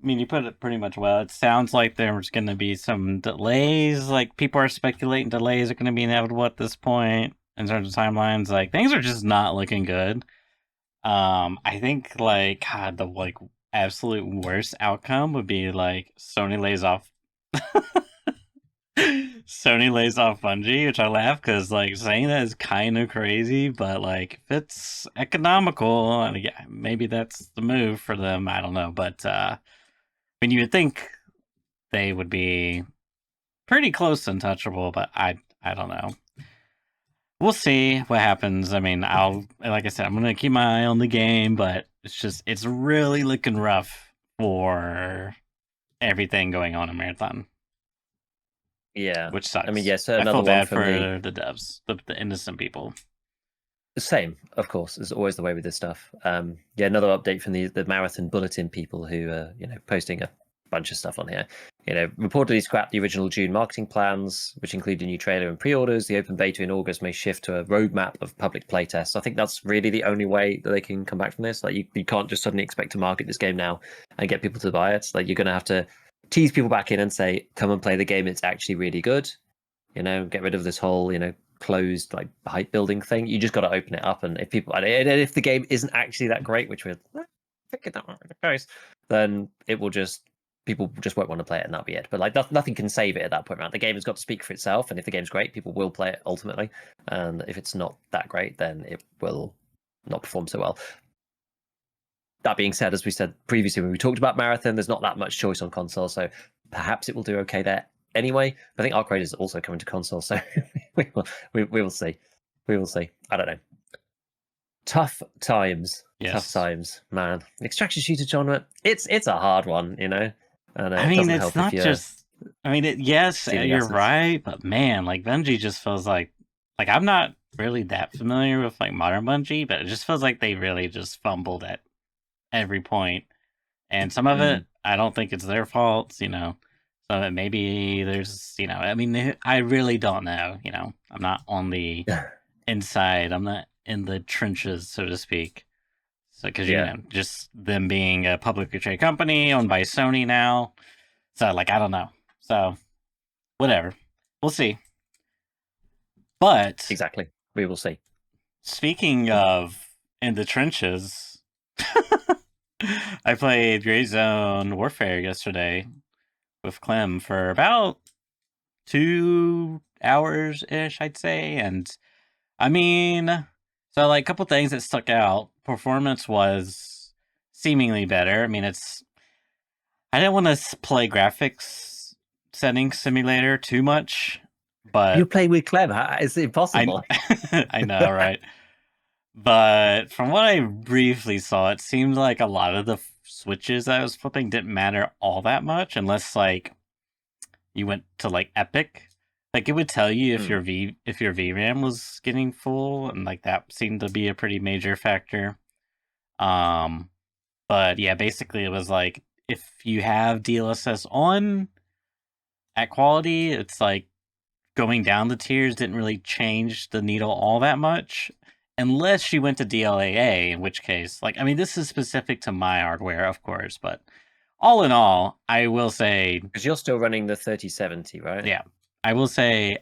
I mean, you put it pretty much well. It sounds like there's going to be some delays. Like, people are speculating delays are going to be inevitable at this point in terms of timelines. Like, things are just not looking good. I think God, the absolute worst outcome would be Sony lays off Sony lays off Bungie, which I laugh because saying that is kind of crazy, but if it's economical, and yeah, maybe that's the move for them. I don't know, but I mean, you would think they would be pretty close to untouchable, but I don't know. We'll see what happens. I mean, like I said, I'm gonna keep my eye on the game, but it's really looking rough for everything going on in Marathon. Yeah, Which sucks. I mean, yes, I another feel one bad for for me. the devs, the innocent people. Same, of course, is always the way with this stuff. Yeah, another update from the Marathon Bulletin people who are posting a bunch of stuff on here. Reportedly scrapped the original June marketing plans, which include a new trailer and pre-orders. The open beta in August may shift to a roadmap of public playtests. I think that's really the only way that they can come back from this. Like, you can't just suddenly expect to market this game now and get people to buy it. Like, you're going to have to tease people back in and say, come and play the game. It's actually really good. Get rid of this whole, closed hype building thing. You just got to open it up, and if the game isn't actually that great, which we're thinking that might be the case, then people just won't want to play it, and that'll be it. But nothing can save it at that point, right? The game has got to speak for itself, and if the game's great, people will play it ultimately. And if it's not that great, then it will not perform so well. That being said, as we said previously when we talked about Marathon, there's not that much choice on console, so perhaps it will do okay there anyway. I think Arc Raid is also coming to console, so we will see. We will see. I don't know. Tough times. Yes. Tough times, man. Extraction shooter genre, it's a hard one, And I mean, it's not just. I mean, yes, you're right, but man, Bungie just feels like I'm not really that familiar with modern Bungie, but it just feels like they really just fumbled at every point, and some of it I don't think it's their fault. Some of it maybe there's I mean, I really don't know. I'm not on the inside. I'm not in the trenches, so to speak. So because just them being a publicly traded company owned by Sony now, so I don't know. So whatever, we'll see. But exactly, we will see. Speaking of in the trenches, I played Grey Zone Warfare yesterday with Clem for about 2 hours ish, I'd say. And I mean, so a couple things that stuck out. Performance was seemingly better. I mean, I didn't want to play graphics setting simulator too much, but you're playing with Clem. It's impossible. I know, right? But from what I briefly saw, it seemed like a lot of the switches I was flipping didn't matter all that much unless you went to Epic. It would tell you if your VRAM was getting full, and that seemed to be a pretty major factor. But yeah, basically it was if you have DLSS on at quality, it's going down the tiers didn't really change the needle all that much. Unless you went to DLAA, in which case, I mean, this is specific to my hardware, of course, but all in all, I will say... Because you're still running the 3070, right? Yeah. I will say,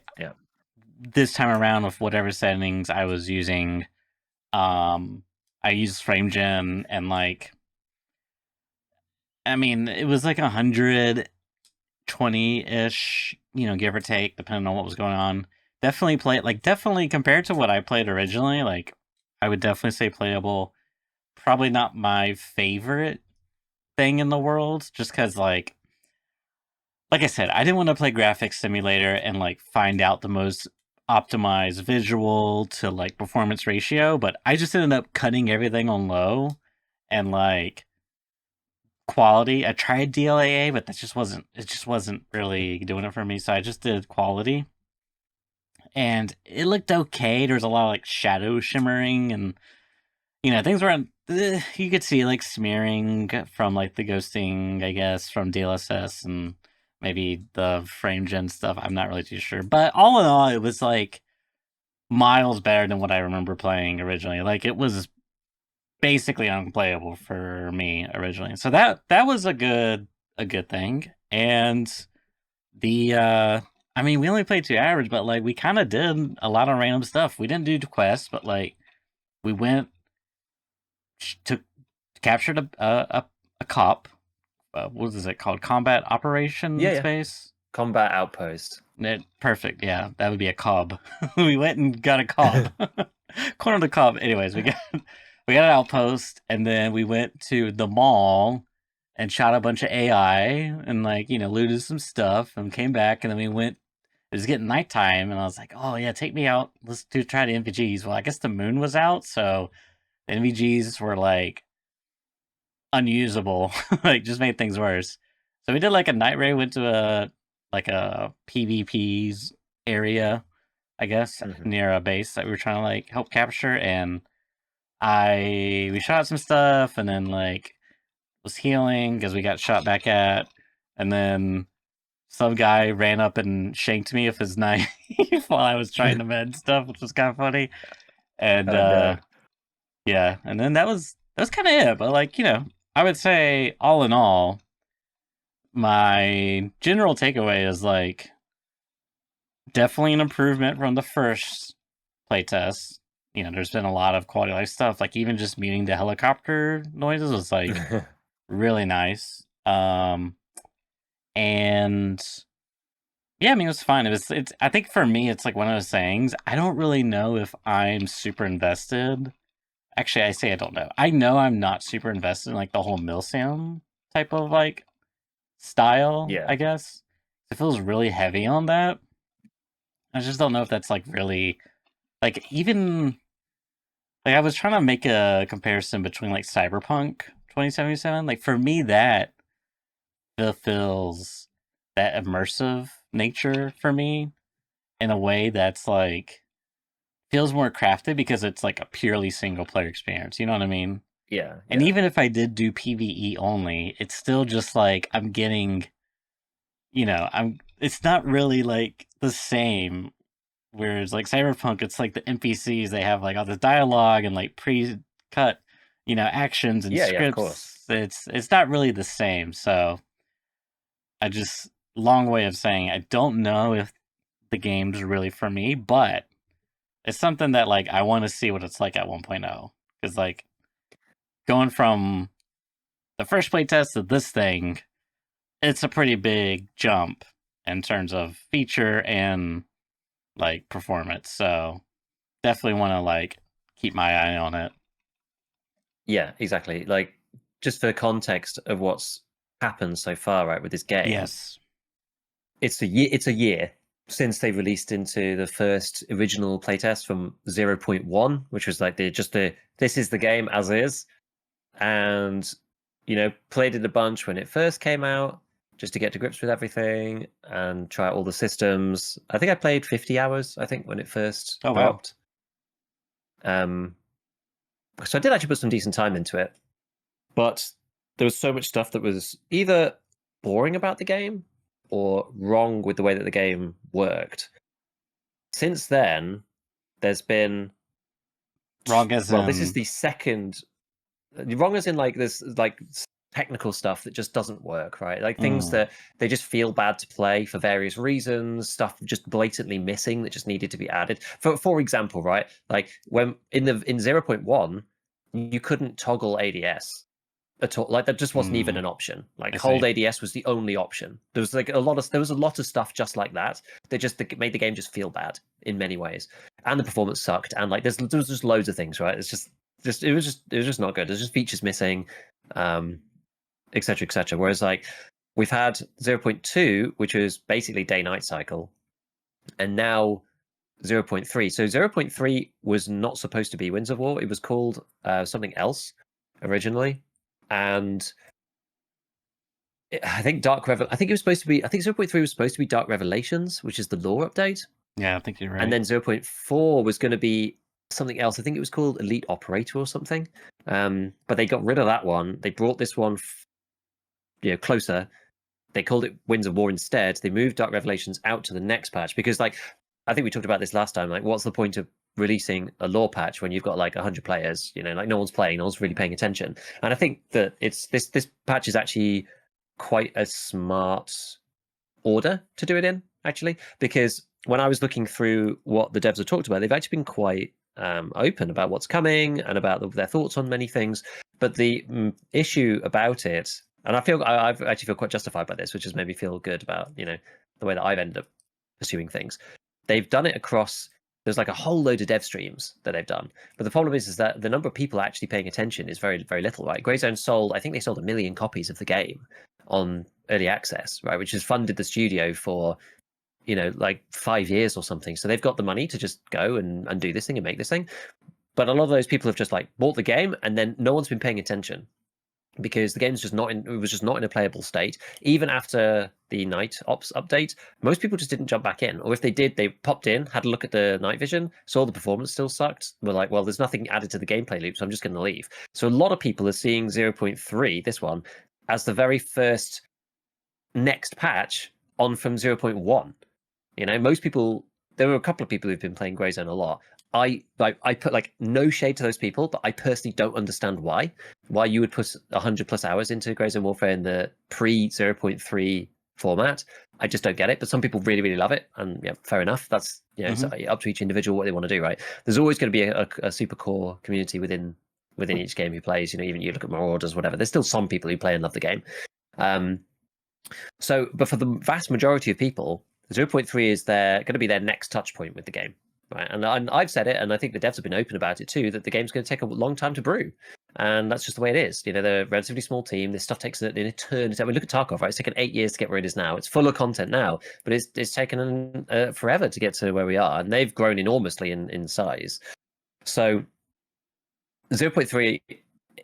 this time around, with whatever settings I was using, I used FrameGen, and, I mean, it was 120-ish, give or take, depending on what was going on. Definitely compared to what I played originally, I would definitely say playable. Probably not my favorite thing in the world, just because like I said, I didn't want to play graphics simulator and like find out the most optimized visual to like performance ratio, but I just ended up cutting everything on low and like quality. I tried DLAA, but it just wasn't really doing it for me. So I just did quality. And it looked okay. There was a lot of like shadow shimmering and things were you could see like smearing from like the ghosting, I guess, from DLSS and maybe the frame gen stuff. I'm not really too sure. But all in all, it was like miles better than what I remember playing originally. Like it was basically unplayable for me originally. So that was a good thing. And the I mean, we only played 2 hours, but like we kind of did a lot of random stuff. We didn't do quests, but like we went to captured a cop. What is it called? Combat Operation Yeah. Space. Combat Outpost. Perfect. Yeah, that would be a cob. We went and got a cob. Corner the cob. Anyways, we got an outpost, and then we went to the mall and shot a bunch of AI and like looted some stuff and came back, and then we went. It was getting nighttime, and I was like, "Oh yeah, take me out. Let's try the NVGs." Well, I guess the moon was out, so the NVGs were like unusable. Like just made things worse. So we did like a night raid, went to a PvP's area, I guess, near a base that we were trying to like help capture, and we shot some stuff and then like was healing because we got shot back at, and then some guy ran up and shanked me with his knife while I was trying to med stuff, which was kind of funny. And Oh no. yeah, and then that was kind of it. But like I would say all in all, my general takeaway is like definitely an improvement from the first playtest. There's been a lot of quality of life stuff. Like even just muting the helicopter noises was like really nice. And yeah, I mean it was fine. It's I think for me it's like one of those things. I don't really know if I'm super invested. Actually, I say I don't know. I know I'm not super invested in like the whole milsim type of like style, Yeah. I guess. It feels really heavy on that. I just don't know if that's like really like even like I was trying to make a comparison between like Cyberpunk 2077. Like for me that fulfills that immersive nature for me in a way that's like feels more crafted because it's like a purely single player experience. You know what I mean? Yeah. And Yeah. even if I did do PvE only, it's still just like I'm getting, it's not really like the same. Whereas like Cyberpunk, it's like the NPCs, they have like all this dialogue and like pre-cut, actions and Yeah. Yeah. Of course. scripts. It's not really the same. So long way of saying I don't know if the game's really for me, but it's something that like I want to see what it's like at 1.0. Because like going from the first playtest to this thing, it's a pretty big jump in terms of feature and like performance. So definitely want to like keep my eye on it. Yeah. Exactly. Like just for context of what's happened so far, right, with this game. Yes. It's a year. It's a year since they released into the first original playtest from 0.1, which was like this is the game as is, and played it a bunch when it first came out just to get to grips with everything and try out all the systems. I think I played 50 hours. I think when it first Oh wow. dropped. So I did actually put some decent time into it, but there was so much stuff that was either boring about the game or wrong with the way that the game worked. Since then, there's been Wrong as this is in the second wrong as in like there's like technical stuff that just doesn't work, right? Like things that they just feel bad to play for various reasons, stuff just blatantly missing that just needed to be added. For example, right? Like when in 0.1, you couldn't toggle ADS at all. Like that just wasn't even an option. Like I hold see. ADS was the only option. There was a lot of stuff just like that. They just made the game just feel bad. in many ways, and the performance sucked, and like there was just loads of things, right? It's just it was just not good. There's just features missing, etc. etc. Whereas like we've had 0.2, which was basically day-night cycle, and now 0.3. So 0.3 was not supposed to be Winds of War. It was called something else originally, and I think I think it was supposed to be. I think 0.3 was supposed to be Dark Revelations, which is the lore update. Yeah, I think you're right. And then 0.4 was going to be something else. I think it was called Elite Operator or something. But they got rid of that one. They brought this one, closer. They called it Winds of War instead. They moved Dark Revelations out to the next patch because, like, I think we talked about this last time. Like, what's the point of releasing a lore patch when you've got like 100 players? Like no one's playing, no one's really paying attention. And I think that it's this patch is actually quite a smart order to do it in, actually, because when I was looking through what the devs have talked about, they've actually been quite open about what's coming and about their thoughts on many things. But the issue about it, and I actually feel quite justified by this, which has made me feel good about the way that I've ended up pursuing things. They've done it across. There's like a whole load of dev streams that they've done, but the problem is that the number of people actually paying attention is very, very little. Right, Greyzone sold, I think they sold 1 million copies of the game on early access, right, which has funded the studio for like 5 years or something. So they've got the money to just go and do this thing and make this thing. But a lot of those people have just like bought the game and then no one's been paying attention because the game's it was just not in a playable state. Even after the night ops update, most people just didn't jump back in. Or if they did, they popped in, had a look at the night vision, saw the performance still sucked, were like, well, there's nothing added to the gameplay loop, so I'm just going to leave. So a lot of people are seeing 0.3, this one, as the very first next patch on from 0.1. Most people, there were a couple of people who've been playing Greyzone a lot. I put like no shade to those people, but I personally don't understand why you would put 100+ hours into Greyzone Warfare in the pre 0.3 format. I just don't get it. But some people really, really love it, and yeah, fair enough. That's it's up to each individual what they want to do, right? There's always going to be a super core community within each game who plays. Even you look at Marauders, whatever. There's still some people who play and love the game. But for the vast majority of people, 0.3 is going to be their next touch point with the game, right? And I've said it, and I think the devs have been open about it too, that the game's going to take a long time to brew, and that's just the way it is. They're a relatively small team. This stuff takes an eternity. I mean, look at Tarkov, right? It's taken 8 years to get where it is now. It's full of content now, but it's taken forever to get to where we are, and they've grown enormously in size. So 0.3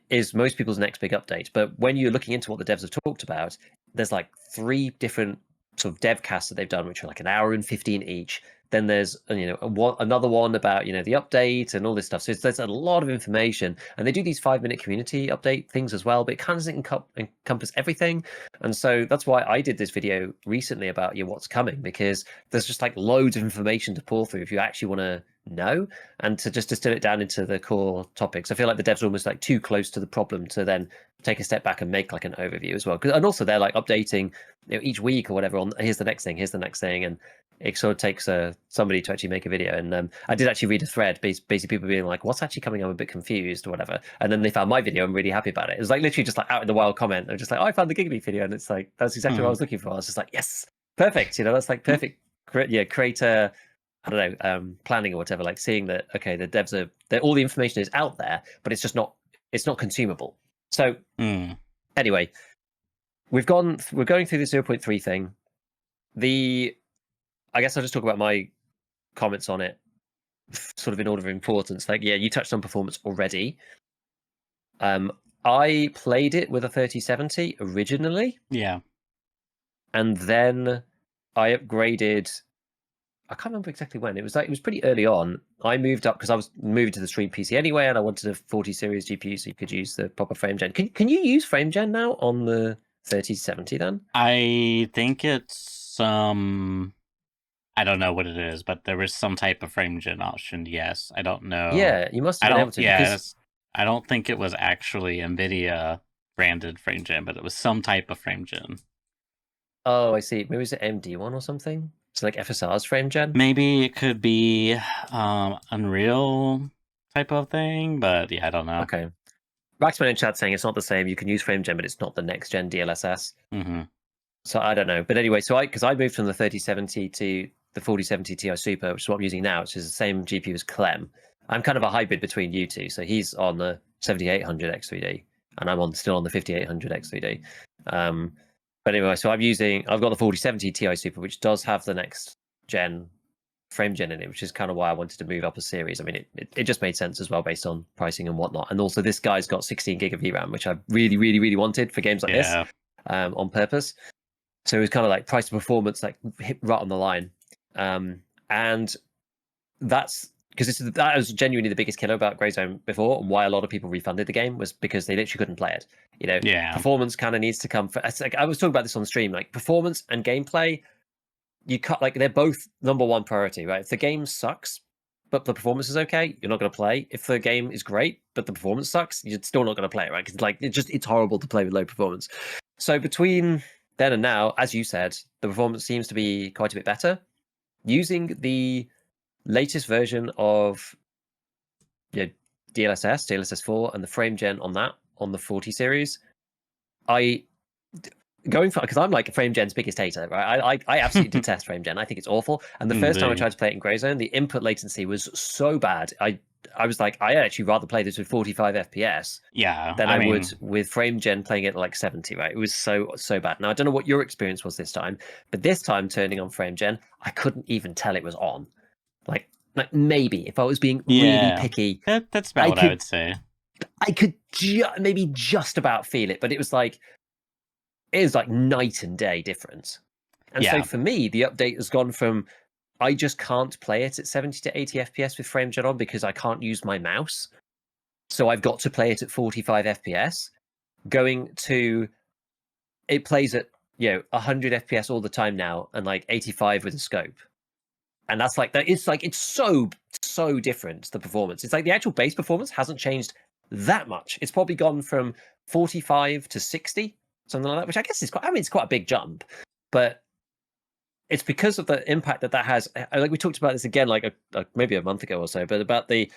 is most people's next big update. But when you're looking into what the devs have talked about, there's like 3 different sort of dev casts that they've done, which are like 1 hour and 15 each. Then there's another one about the update and all this stuff. So there's a lot of information, and they do these 5-minute community update things as well, but it kind of doesn't encompass everything. And so that's why I did this video recently about what's coming, because there's just like loads of information to pour through if you actually want to know, and to just distill it down into the core topics. I feel like the devs are almost like too close to the problem to then take a step back and make like an overview as well. And also they're like updating each week or whatever on here's the next thing, and it sort of takes somebody to actually make a video. And I did actually read a thread, basically people being like, what's actually coming? I'm a bit confused or whatever. And then they found my video. I'm really happy about it. It was like literally just like out in the wild comment. I'm just like, oh, I found the GigaBeef video, and it's like that's exactly what I was looking for. I was just like, yes, perfect. That's like perfect. Creator, I don't know, planning or whatever. Like seeing that okay, the devs are all the information is out there, but it's just not consumable. So anyway, we're going through the 0.3 thing. I guess I'll just talk about my comments on it, sort of in order of importance. Like, yeah, you touched on performance already. I played it with a 3070 originally. Yeah. And then I upgraded. I can't remember exactly when. It was pretty early on. I moved up because I was moving to the stream PC anyway, and I wanted a 40 series GPU so you could use the proper frame gen. Can you use frame gen now on the 3070 then? I think it's I don't know what it is, but there was some type of frame gen option. Yes, I don't know. Yeah, you must have been able to. Yeah, because... I don't think it was actually NVIDIA branded frame gen, but it was some type of frame gen. Oh, I see. Maybe it's an AMD one or something. It's like FSR's frame gen. Maybe it could be Unreal type of thing, but yeah, I don't know. Okay. Raxman in chat saying it's not the same. You can use frame gen, but it's not the next gen DLSS. Mm-hmm. So I don't know. But anyway, because I moved from the 3070 to the 4070 Ti Super, which is what I'm using now, which is the same GPU as Clem. I'm kind of a hybrid between you two. So he's on the 7800 X3D, and I'm still on the 5800 X3D. But anyway, so I've got the 4070 Ti Super, which does have the next gen frame gen in it, which is kind of why I wanted to move up a series. I mean, it just made sense as well based on pricing and whatnot. And also, this guy's got 16 gig of VRAM, which I really, really, really wanted for games like this, on purpose. So it was kind of like price to performance, like hit right on the line. And that's because that was genuinely the biggest killer about Greyzone before, and why a lot of people refunded the game was because they literally couldn't play it. You know, performance kind of needs to come. It's like I was talking about this on stream, like performance and gameplay. You cut like they're both number one priority, right? If the game sucks, but the performance is okay, you're not going to play. If the game is great, but the performance sucks, you're still not going to play, right? Because like it's horrible to play with low performance. So between then and now, as you said, the performance seems to be quite a bit better. Using the latest version of DLSS 4, and the frame gen on that on the 40 series, because I'm like frame gen's biggest hater, right? I absolutely detest frame gen. I think it's awful. And the first time I tried to play it in Greyzone, the input latency was so bad. I was like, I actually rather play this with 45 FPS than I would with frame gen playing it at like 70, right? It was so bad. Now I don't know what your experience was this time, but this time turning on frame gen, I couldn't even tell it was on. Like maybe if I was being really picky, that's about what I would say. I could maybe just about feel it, but it was like night and day difference. And so for me, the update has gone from I just can't play it at 70 to 80 FPS with frame gen on because I can't use my mouse. So I've got to play it at 45 FPS, going to it plays at 100 FPS all the time now, and like 85 with a scope. And that's like that. It's so different, the performance. It's like the actual base performance hasn't changed that much. It's probably gone from 45 to 60, something like that, which I guess it's quite a big jump. But it's because of the impact that has. Like we talked about this again, like maybe a month ago or so, but about this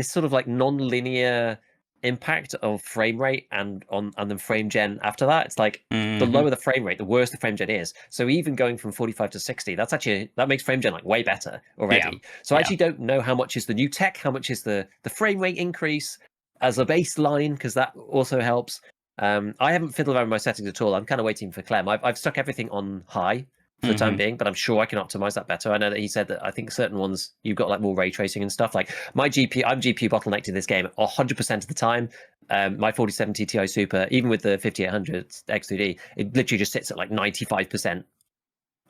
sort of like non-linear impact of frame rate and the frame gen after that. It's like the lower the frame rate, the worse the frame gen is. So even going from 45 to 60, that makes frame gen like way better already. So I actually don't know how much is the new tech, how much is the frame rate increase as a baseline, because that also helps. I haven't fiddled around with my settings at all. I'm kind of waiting for Clem. I've stuck everything on high for the time being, but I'm sure I can optimize that better. I know that he said that I think certain ones you've got like more ray tracing and stuff. Like my GPU, I'm GPU bottlenecked in this game 100% of the time. My 4070 Ti Super, even with the 5800 X3D, it literally just sits at like 95%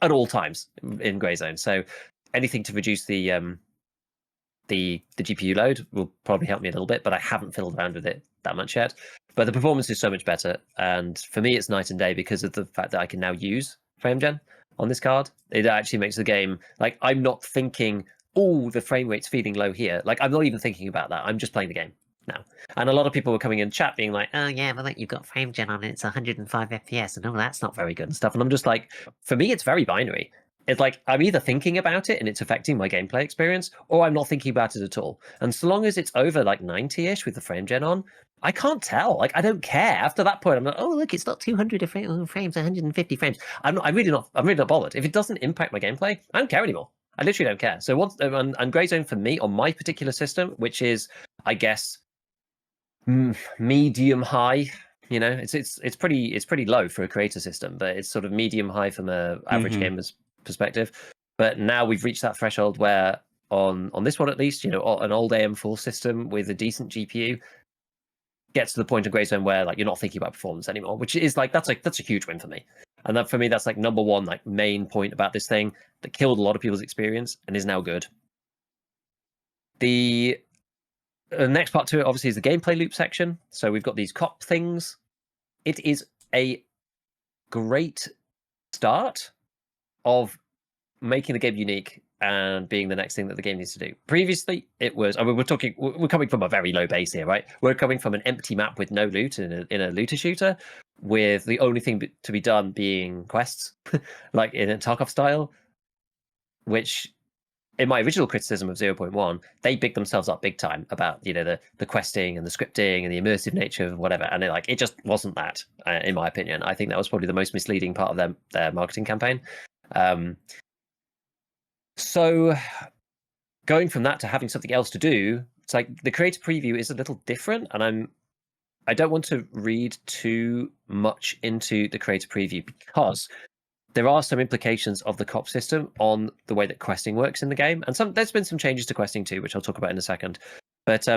at all times in Greyzone. So anything to reduce the GPU load will probably help me a little bit, but I haven't fiddled around with it that much yet. But the performance is so much better, and for me, it's night and day because of the fact that I can now use frame gen on this card. It actually makes the game like I'm not thinking, oh, the frame rate's feeling low here. Like I'm not even thinking about that. I'm just playing the game now. And a lot of people were coming in chat being like, oh yeah, but like you've got frame gen on it, it's 105 FPS, and that's not very good and stuff. And I'm just like, for me, it's very binary. It's like I'm either thinking about it and it's affecting my gameplay experience, or I'm not thinking about it at all. And so long as it's over like 90-ish with the frame gen on, I can't tell. Like I don't care. After that point, I'm like, oh look, it's not 200 frames, 150 frames. I'm really not bothered. If it doesn't impact my gameplay, I don't care anymore. I literally don't care. So once and Greyzone for me on my particular system, which is I guess medium high. You know, it's pretty low for a creator system, but it's sort of medium high from a average gamer's perspective. But now we've reached that threshold where on this one at least, an old AM4 system with a decent GPU gets to the point of Greyzone where like you're not thinking about performance anymore, which is like that's a huge win for me. And that for me, that's like number one like main point about this thing that killed a lot of people's experience and is now good. The next part to it obviously is the gameplay loop section. So we've got these cop things. It is a great start of making the game unique and being the next thing that the game needs to do. Previously, it was. I mean, we're coming from a very low base here, right? We're coming from an empty map with no loot in a looter shooter, with the only thing to be done being quests, like in a Tarkov style. Which, in my original criticism of 0.1, they bigged themselves up big time about the questing and the scripting and the immersive nature of whatever, and it just wasn't that, in my opinion. I think that was probably the most misleading part of their marketing campaign. So going from that to having something else to do, it's like the creator preview is a little different, and I don't want to read too much into the creator preview because there are some implications of the cop system on the way that questing works in the game, and there's been some changes to questing too, which I'll talk about in a second. But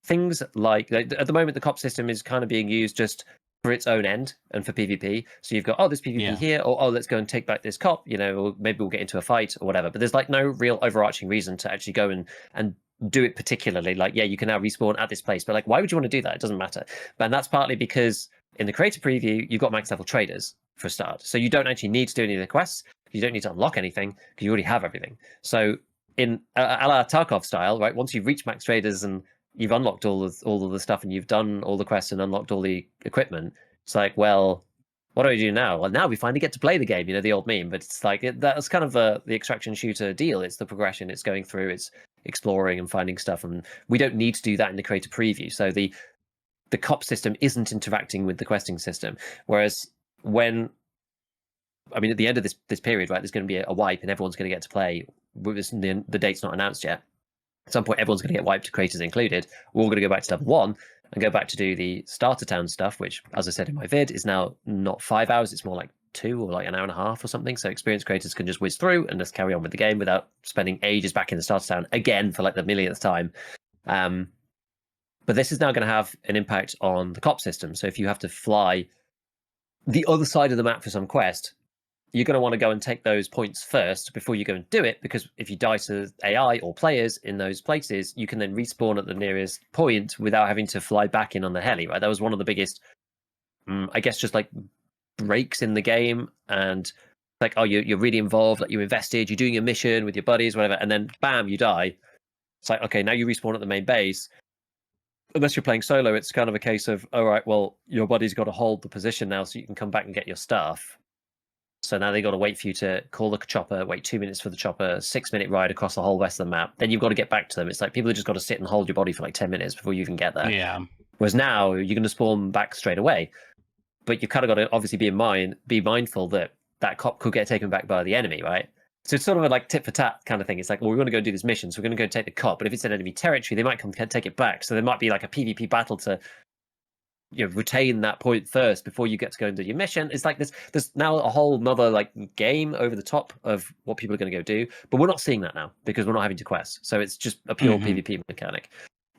things like at the moment, the cop system is kind of being used just for its own end and for PvP. So you've got this PvP here, or let's go and take back this cop, or maybe we'll get into a fight or whatever. But there's like no real overarching reason to actually go and do it particularly. Like, yeah, you can now respawn at this place, but like, why would you want to do that? It doesn't matter. And that's partly because in the creator preview, you've got max level traders for a start, so you don't actually need to do any of the quests. You don't need to unlock anything because you already have everything. So in a la Tarkov style, right? Once you've reached max traders and you've unlocked all of the stuff and you've done all the quests and unlocked all the equipment, it's like, well, what do we do now? Well, now we finally get to play the game, the old meme. But it's like that's kind of the extraction shooter deal. It's the progression, it's going through, it's exploring and finding stuff, and we don't need to do that in the creator preview. So the cop system isn't interacting with the questing system. Whereas at the end of this period, right, there's going to be a wipe and everyone's going to get to play. The date's not announced yet. At some point, everyone's going to get wiped, creators included. We're all going to go back to level 1 and go back to do the starter town stuff, which, as I said in my vid, is now not 5 hours. It's more like 2 or like an hour and a half or something. So experienced creators can just whiz through and just carry on with the game without spending ages back in the starter town again for like the millionth time. But this is now going to have an impact on the cop system. So if you have to fly the other side of the map for some quest, you're going to want to go and take those points first before you go and do it, because if you die to AI or players in those places, you can then respawn at the nearest point without having to fly back in on the heli, right? That was one of the biggest, I guess, just like breaks in the game. And like, oh, you're really involved, like you're invested, you're doing your mission with your buddies, whatever, and then bam, you die. It's like, okay, now you respawn at the main base. Unless you're playing solo, it's kind of a case of, all right, well, your buddy's got to hold the position now so you can come back and get your stuff. So now they got to wait for you to call the chopper, wait 2 minutes for the chopper, 6-minute ride across the whole rest of the map. Then you've got to get back to them. It's like people have just got to sit and hold your body for like 10 minutes before you even get there. Yeah. Whereas now you're going to spawn back straight away. But you've kind of got to obviously be mindful that that cop could get taken back by the enemy, right? So it's sort of a like tit for tat kind of thing. It's like, well, we want to go do this mission, so we're going to go take the cop. But if it's an enemy territory, they might come take it back. So there might be like a PvP battle to retain that point first before you get to go and do your mission. It's like there's now a whole nother like game over the top of what people are going to go do, but we're not seeing that now because we're not having to quest. So it's just a pure PvP mechanic.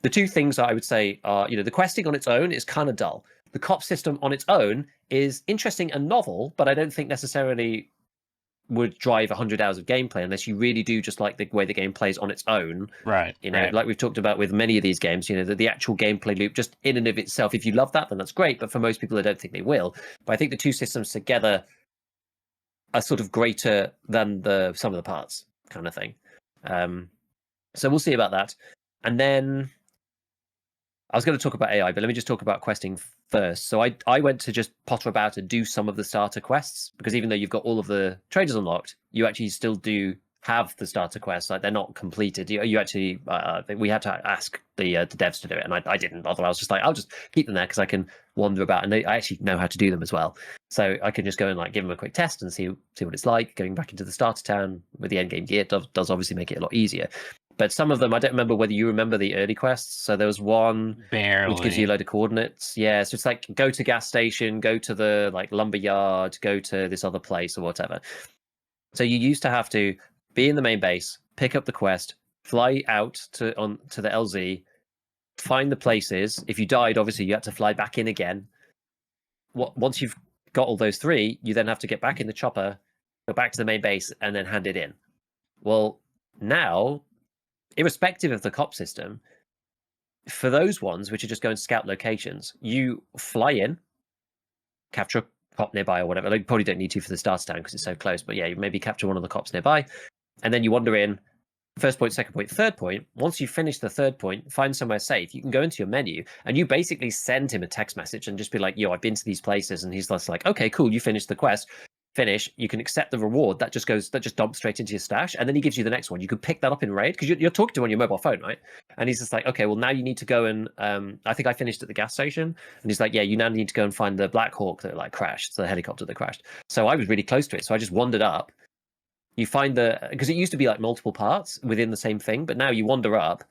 The two things that I would say are, the questing on its own is kind of dull. The cop system on its own is interesting and novel, but I don't think necessarily would drive 100 hours of gameplay unless you really do just like the way the game plays on its own. Right. Right. Like we've talked about with many of these games, the actual gameplay loop just in and of itself, if you love that, then that's great. But for most people, I don't think they will. But I think the two systems together are sort of greater than the sum of the parts kind of thing. So we'll see about that. And then I was going to talk about AI, but let me just talk about questing first. So I went to just potter about and do some of the starter quests, because even though you've got all of the traders unlocked, you actually still do have the starter quests. Like they're not completed. You actually, we had to ask the devs to do it, and I didn't bother. I was just like, I'll just keep them there because I can wander about, and I actually know how to do them as well. So I can just go and like give them a quick test and see what it's like. Going back into the starter town with the end game gear does obviously make it a lot easier. But some of them, I don't remember whether you remember the early quests. So there was one which gives you a load of coordinates. Yeah, so it's like go to gas station, go to the like lumber yard, go to this other place or whatever. So you used to have to be in the main base, pick up the quest, fly out to the LZ, find the places. If you died, obviously you had to fly back in again. Once you've got all those three, you then have to get back in the chopper, go back to the main base, and then hand it in. Well, now, irrespective of the cop system, for those ones which are just going to scout locations, you fly in, capture a cop nearby or whatever. Like, you probably don't need to for the starter town because it's so close, but yeah, you maybe capture one of the cops nearby, and then you wander in, first point, second point, third point. Once you finish the third point, find somewhere safe, you can go into your menu and you basically send him a text message and just be like, yo, I've been to these places, and he's just like, okay, cool, you finished the quest. Finish, you can accept the reward that just dumps straight into your stash, and then he gives you the next one. You can pick that up in raid because you're talking to him on your mobile phone, right? And he's just like, okay, well, now you need to go and I think I finished at the gas station, and he's like, yeah, you now need to go and find the Black Hawk that like crashed, the helicopter that crashed. So I was really close to it, so I just wandered up, You find because it used to be like multiple parts within the same thing, but now you wander up,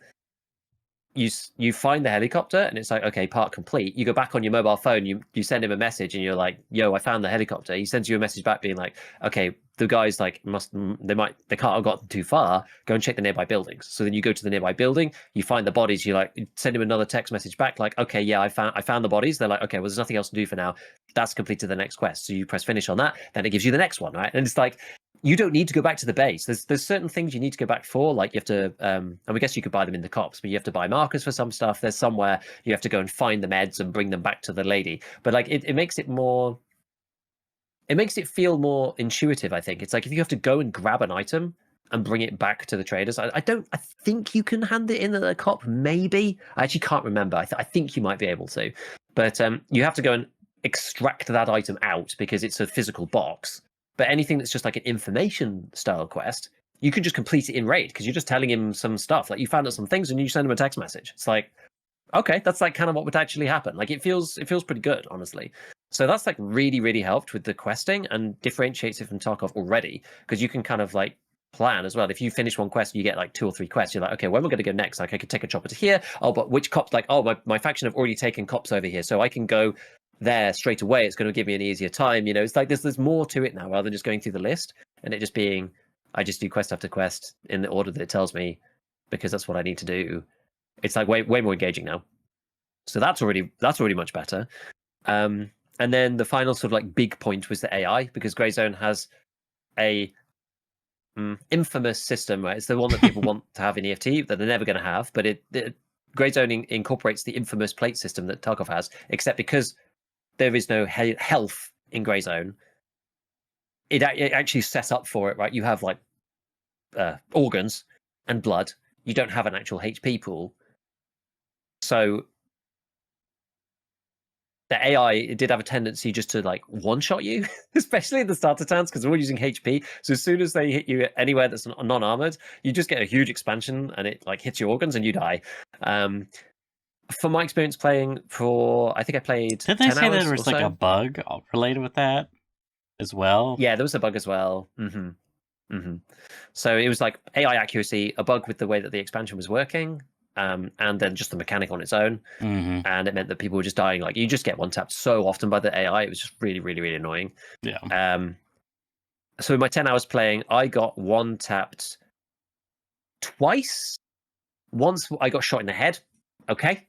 you find the helicopter, and it's like, okay, part complete. You go back on your mobile phone, you send him a message, and you're like, yo, I found the helicopter. He sends you a message back being like, okay, the guys like they can't have gotten too far. Go and check the nearby buildings. So then you go to the nearby building, you find the bodies. You like send him another text message back like, okay, yeah, I found the bodies. They're like, okay, well, there's nothing else to do for now. That's completed the next quest. So you press finish on that, then it gives you the next one, right? And it's like, you don't need to go back to the base. There's certain things you need to go back for, like you have to, and I guess you could buy them in the cops, but you have to buy markers for some stuff. There's somewhere you have to go and find the meds and bring them back to the lady. But like it makes it more, it makes it feel more intuitive. I think it's like if you have to go and grab an item and bring it back to the traders. I think you can hand it in at the cop. Maybe I actually can't remember. I think you might be able to, but you have to go and extract that item out because it's a physical box. But anything that's just like an information style quest, you can just complete it in raid because you're just telling him some stuff. Like you found out some things and you send him a text message. It's like, okay, that's like kind of what would actually happen. Like it feels pretty good, honestly. So that's like really, really helped with the questing and differentiates it from Tarkov already because you can kind of like plan as well. If you finish one quest, you get like 2 or 3 quests. You're like, okay, where am I going to go next? Like I could take a chopper to here. Oh, but which cops? Like, oh, my faction have already taken cops over here, so I can go there straight away. It's going to give me an easier time. You know, it's like there's more to it now rather than just going through the list and it just being I just do quest after quest in the order that it tells me because that's what I need to do. It's like way more engaging now. So that's already much better. And then the final sort of like big point was the AI because Greyzone has a infamous system, right? It's the one that people want to have in EFT that they're never going to have, but Greyzone incorporates the infamous plate system that Tarkov has, except because there is no health in Greyzone, it actually sets up for it, right? You have like organs and blood. You don't have an actual HP pool. So the AI did have a tendency just to like one-shot you, especially in the starter towns, because they're all using HP. So as soon as they hit you anywhere that's non-armored, you just get a huge expansion and it like hits your organs and you die. From my experience playing I think I played Did they 10 say hours there or was like so. a bug related with that as well? Yeah, there was a bug as well. So it was like AI accuracy, a bug with the way that the expansion was working, and then just the mechanic on its own. And it meant that people were just dying. Like you just get one tapped so often by the AI. It was just really, really, really annoying. Yeah. So in my 10 hours playing, I got one tapped twice. Once I got shot in the head. Okay.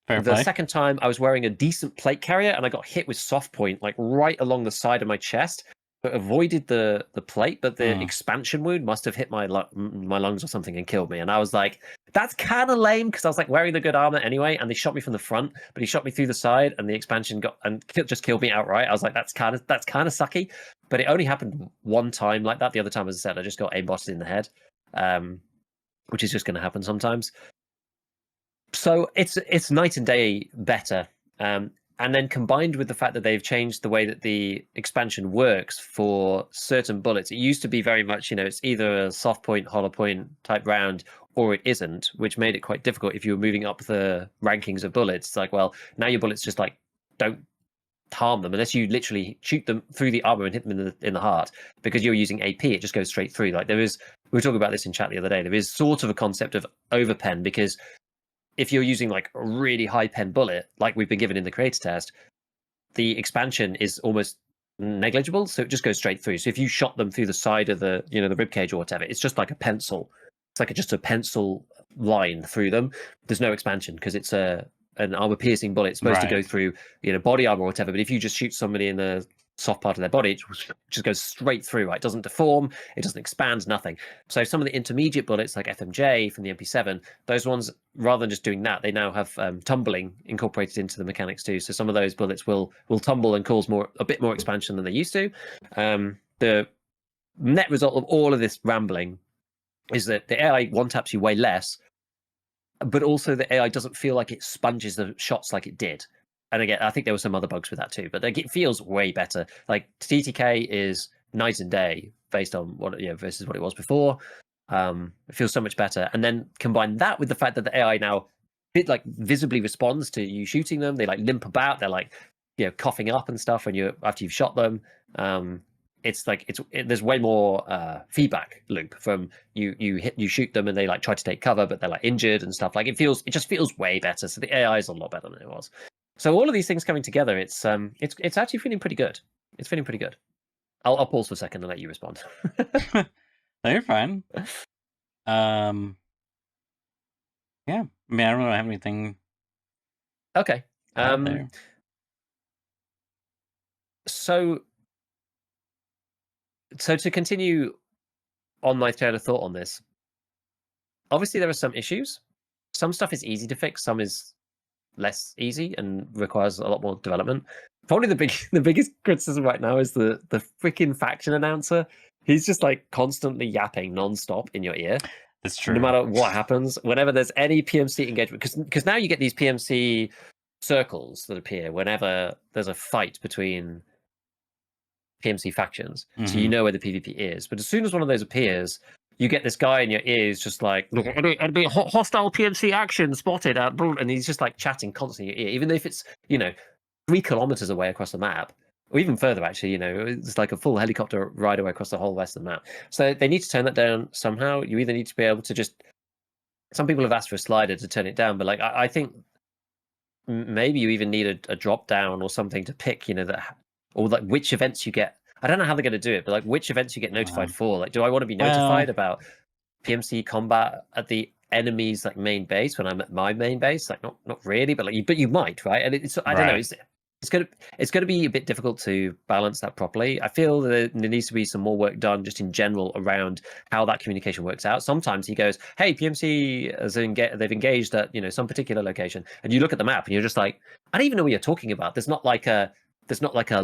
Fair The play. second time I was wearing a decent plate carrier and I got hit with soft point, like right along the side of my chest. But avoided the plate, but the expansion wound must have hit my lungs or something and killed me. And I was like, that's kind of lame because I was like wearing the good armor anyway, and they shot me from the front, but he shot me through the side, and the expansion just killed me outright. I was like, that's kind of sucky. But it only happened one time like that. The other time, as I said, I just got aimbotted in the head, which is just going to happen sometimes. So it's night and day better. And then combined with the fact that they've changed the way that the expansion works for certain bullets, it used to be very much, it's either a soft point, hollow point type round, or it isn't, which made it quite difficult if you were moving up the rankings of bullets. It's like, well, now your bullets just like don't harm them unless you literally shoot them through the armor and hit them in the heart. Because you're using AP, it just goes straight through. Like we were talking about this in chat the other day. There is sort of a concept of overpen because if you're using like a really high pen bullet, like we've been given in the creator test, the expansion is almost negligible, so it just goes straight through. So if you shot them through the side of the the rib cage or whatever, it's just like a pencil. It's like just a pencil line through them. There's no expansion because it's an armor piercing bullet. It's supposed to go through body armor or whatever. But if you just shoot somebody in the soft part of their body, it just goes straight through, right? It doesn't deform, it doesn't expand, nothing. So some of the intermediate bullets like FMJ from the MP7, those ones, rather than just doing that, they now have tumbling incorporated into the mechanics too. So some of those bullets will tumble and cause a bit more expansion than they used to. The net result of all of this rambling is that the AI one taps you way less, but also the AI doesn't feel like it sponges the shots like it did. And again, I think there were some other bugs with that too, but like it feels way better. Like TTK is night and day based on what versus what it was before. It feels so much better. And then combine that with the fact that the AI now like visibly responds to you shooting them. They like limp about. They're like coughing up and stuff when after you've shot them. it's like there's way more feedback loop from you shoot them and they like try to take cover, but they're like injured and stuff. Like it just feels way better. So the AI is a lot better than it was. So all of these things coming together, it's actually feeling pretty good. It's feeling pretty good. I'll pause for a second and let you respond. No, you're fine. Yeah. I mean, I don't really have anything Okay. out there. So to continue on my train of thought on this, obviously there are some issues. Some stuff is easy to fix. Some is less easy and requires a lot more development. Probably the biggest criticism right now is the freaking faction announcer. He's just like constantly yapping nonstop in your ear. That's true. No matter what happens, whenever there's any PMC engagement, because now you get these PMC circles that appear whenever there's a fight between PMC factions, so you know where the PvP is. But as soon as one of those appears, you get this guy in your ears just like, look, enemy hostile PMC action spotted, and he's just like chatting constantly in your ear, even if it's 3 kilometers away across the map, or even further. Actually, it's like a full helicopter ride away across the whole rest of the map. So they need to turn that down somehow. You either need to be able to just. Some people have asked for a slider to turn it down, but like I think maybe you even need a drop down or something to pick, that, or like which events you get. I don't know how they're going to do it, but like which events you get notified for. Like, do I want to be notified about PMC combat at the enemy's like main base when I'm at my main base? Like, not really, but you might, right? And it's I don't know. It's going to be a bit difficult to balance that properly. I feel that there needs to be some more work done just in general around how that communication works out. Sometimes he goes, "Hey, PMC they've engaged at some particular location," and you look at the map and you're just like, "I don't even know what you're talking about." There's not like a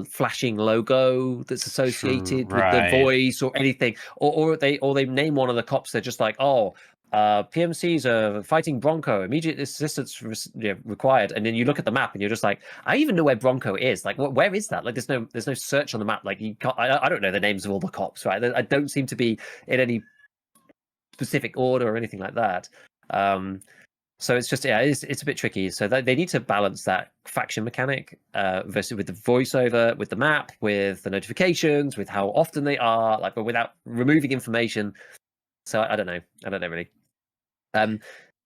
flashing logo that's associated with the voice or anything, or they name one of the cops. They're just like, "Oh, PMCs are fighting Bronco. Immediate assistance required." And then you look at the map and you're just like, "I even know where Bronco is. Like, where is that? Like, there's no search on the map. Like, you can't. I don't know the names of all the cops, right? I don't seem to be in any specific order or anything like that." So it's just it's a bit tricky. So they need to balance that faction mechanic versus with the voiceover, with the map, with the notifications, with how often they are, like, but without removing information. So I don't know really.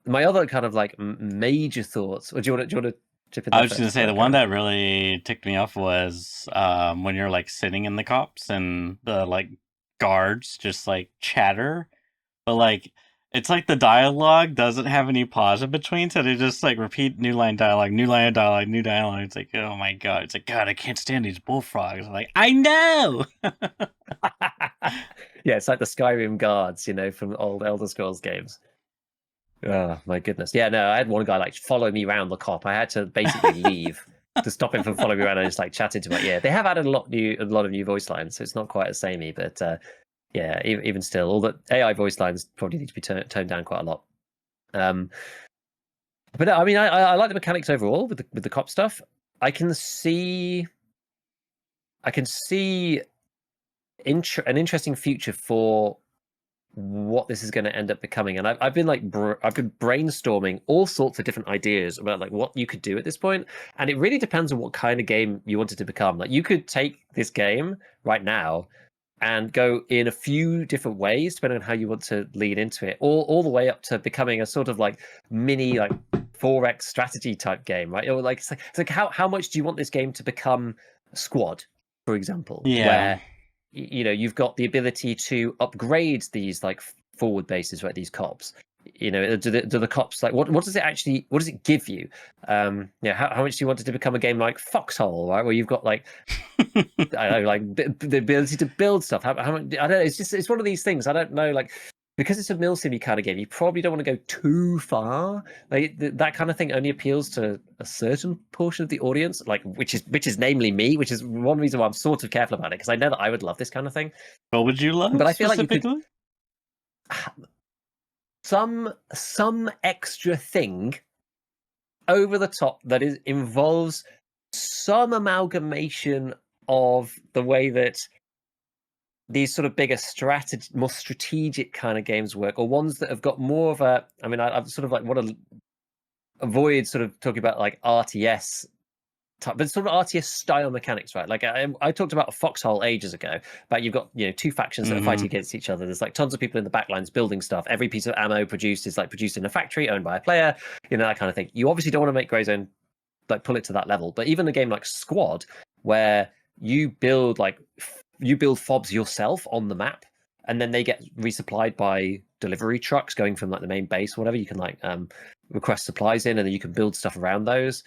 My other kind of like major thoughts. Or do you want to chip in there? I was just gonna say the one that really ticked me off was when you're like sitting in the cops and the like guards just like chatter, but like it's like the dialogue doesn't have any pause in between, so they just like repeat new line of dialogue, new line of dialogue, new dialogue. It's like, oh my god! It's like, God, I can't stand these bullfrogs. I'm like, I know. Yeah, it's like the Skyrim guards, from old Elder Scrolls games. Oh my goodness! Yeah, no, I had one guy like follow me around the cop. I had to basically leave to stop him from following me around and just like chatting to my ear. They have added a lot of new voice lines, so it's not quite as samey, but yeah, even still, all the AI voice lines probably need to be toned down quite a lot. But I mean, I like the mechanics overall with the cop stuff. I can see an interesting future for what this is going to end up becoming, and I've been brainstorming all sorts of different ideas about like what you could do at this point, and it really depends on what kind of game you want it to become. Like, you could take this game right now and go in a few different ways depending on how you want to lead into it, all the way up to becoming a sort of like mini like 4X strategy type game, right? Or like it's like how much do you want this game to become a squad, for example, where you've got the ability to upgrade these like forward bases, right? These cops, do the cops like what does it give you? How much do you want it to become a game like Foxhole, right, where you've got like I don't know, like the ability to build stuff? How much? I don't know. It's one of these things. I don't know, like, because it's a milsim kind of game, you probably don't want to go too far. Like that kind of thing only appeals to a certain portion of the audience, like which is namely me, which is one reason why I'm sort of careful about it, because I know that I would love this kind of thing. What would you love? But I feel like you could some extra thing over the top that involves some amalgamation of the way that these sort of bigger more strategic kind of games work, or ones that have got more of a. I mean, I've sort of like want to avoid sort of talking about like RTS but sort of RTS style mechanics, right? Like I talked about a foxhole ages ago, but you've got two factions that are fighting against each other. There's like tons of people in the backlines building stuff. Every piece of ammo produced is like produced in a factory owned by a player, that kind of thing. You obviously don't want to make Greyzone like pull it to that level, but even a game like Squad, where you build fobs yourself on the map, and then they get resupplied by delivery trucks going from like the main base or whatever. You can like request supplies in, and then you can build stuff around those.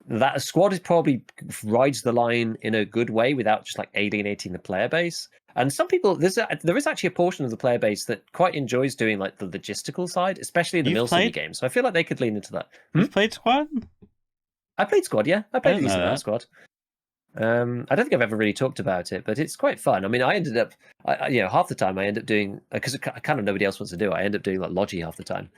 That Squad is probably rides the line in a good way without just like alienating the player base. And some people, there is actually a portion of the player base that quite enjoys doing like the logistical side, especially in the Mill City games. So I feel like they could lean into that. You've played Squad? I played Squad, yeah. I played a didn't decent know amount that. of Squad. I don't think I've ever really talked about it, but it's quite fun. I mean, I ended up, half the time I end up doing, because kind of nobody else wants to do it, I end up doing like Logi half the time,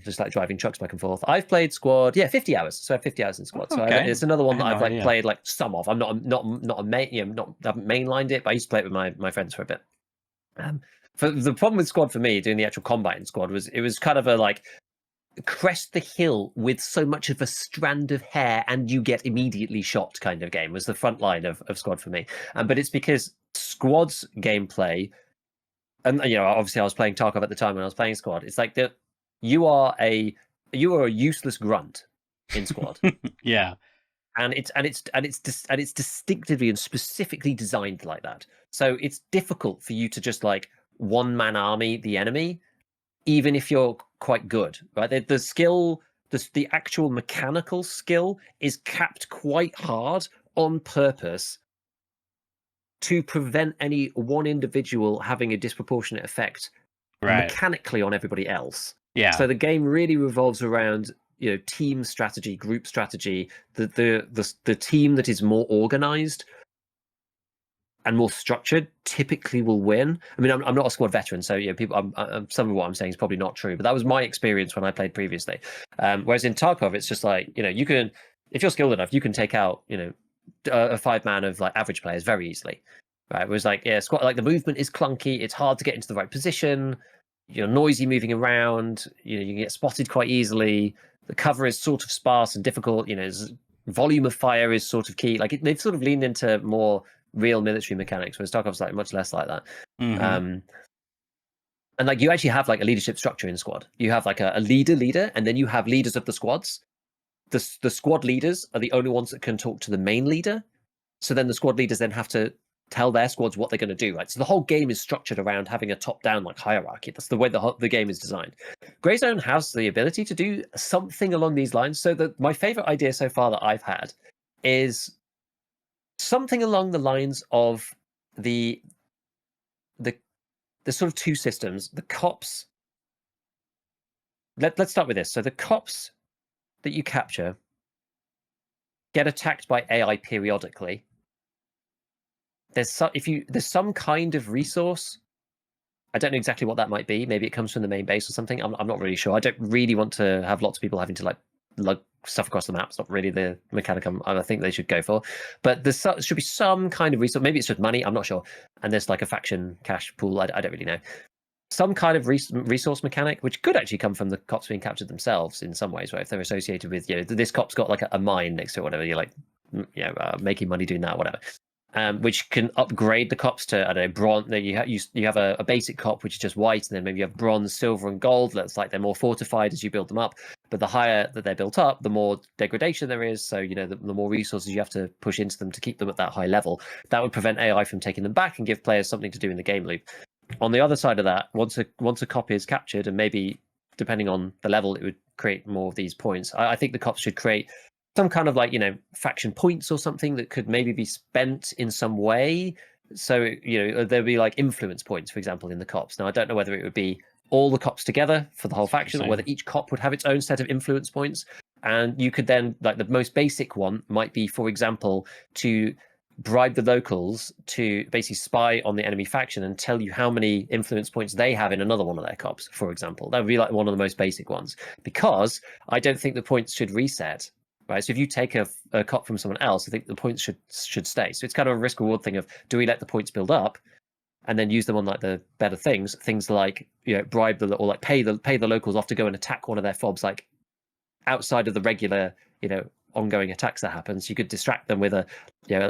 just like driving trucks back and forth. I've played Squad, 50 hours. So I have 50 hours in Squad. So Okay. it's another one I that had I've no like idea. played like some of. I'm not a main, I haven't mainlined it, but I used to play it with my friends for a bit. For the problem with Squad for me, doing the actual combat in Squad, was it was kind of a like crest the hill with so much of a strand of hair and you get immediately shot kind of game was the front line of Squad for me. But it's because Squad's gameplay, and obviously I was playing Tarkov at the time when I was playing Squad. It's like that you are a useless grunt in Squad. Yeah. And it's distinctively and specifically designed like that. So it's difficult for you to just like one man army the enemy, even if you're quite good, right? The skill, the actual mechanical skill is capped quite hard on purpose to prevent any one individual having a disproportionate effect mechanically on everybody else. Yeah. So the game really revolves around team strategy, group strategy. The team that is more organized and more structured typically will win. I mean, I'm not a Squad veteran, so people. Some of what I'm saying is probably not true, but that was my experience when I played previously. Whereas in Tarkov, it's just like you can, if you're skilled enough, you can take out a 5-man of like average players very easily. Right? It was like Squad, like the movement is clunky. It's hard to get into the right position. You're noisy moving around. You can get spotted quite easily. The cover is sort of sparse and difficult. Volume of fire is sort of key. Like they've sort of leaned into more real military mechanics, whereas Tarkov's like much less like that. And like you actually have like a leadership structure in Squad. You have like a leader, and then you have leaders of the squads. The squad leaders are the only ones that can talk to the main leader. So then the squad leaders then have to tell their squads what they're going to do, right? So the whole game is structured around having a top-down like hierarchy. That's the way the game is designed. Greyzone has the ability to do something along these lines. So that my favorite idea so far that I've had is something along the lines of the sort of two systems. The cops. Let's start with this. So the cops that you capture get attacked by AI periodically. There's some kind of resource. I don't know exactly what that might be. Maybe it comes from the main base or something. I'm not really sure. I don't really want to have lots of people having to like lug stuff across the map. It's not really the mechanic I think they should go for. But there should be some kind of resource. Maybe it's just money. I'm not sure. And there's like a faction cash pool. I don't really know. Some kind of resource mechanic, which could actually come from the cops being captured themselves in some ways, right? If they're associated with, this cop's got like a mine next to it, whatever. You're like, making money doing that, whatever. Which can upgrade the cops to, I don't know, bronze. You have a basic cop which is just white, and then maybe you have bronze, silver, and gold. That's like they're more fortified as you build them up. But the higher that they're built up, the more degradation there is. So the more resources you have to push into them to keep them at that high level. That would prevent AI from taking them back and give players something to do in the game loop. On the other side of that, once a copy is captured, and maybe depending on the level, it would create more of these points. I think the cops should create some kind of like faction points or something that could maybe be spent in some way. So there'd be like influence points, for example, in the cops. Now I don't know whether it would be all the cops together for the whole faction, or whether each cop would have its own set of influence points. And you could then, like, the most basic one might be, for example, to bribe the locals to basically spy on the enemy faction and tell you how many influence points they have in another one of their cops, for example. That would be like one of the most basic ones, because I don't think the points should reset. Right, so if you take a cop from someone else, I think the points should stay. So it's kind of a risk reward thing of, do we let the points build up and then use them on like the better things like bribe or like pay the locals off to go and attack one of their fobs like outside of the regular ongoing attacks that happen. So you could distract them with a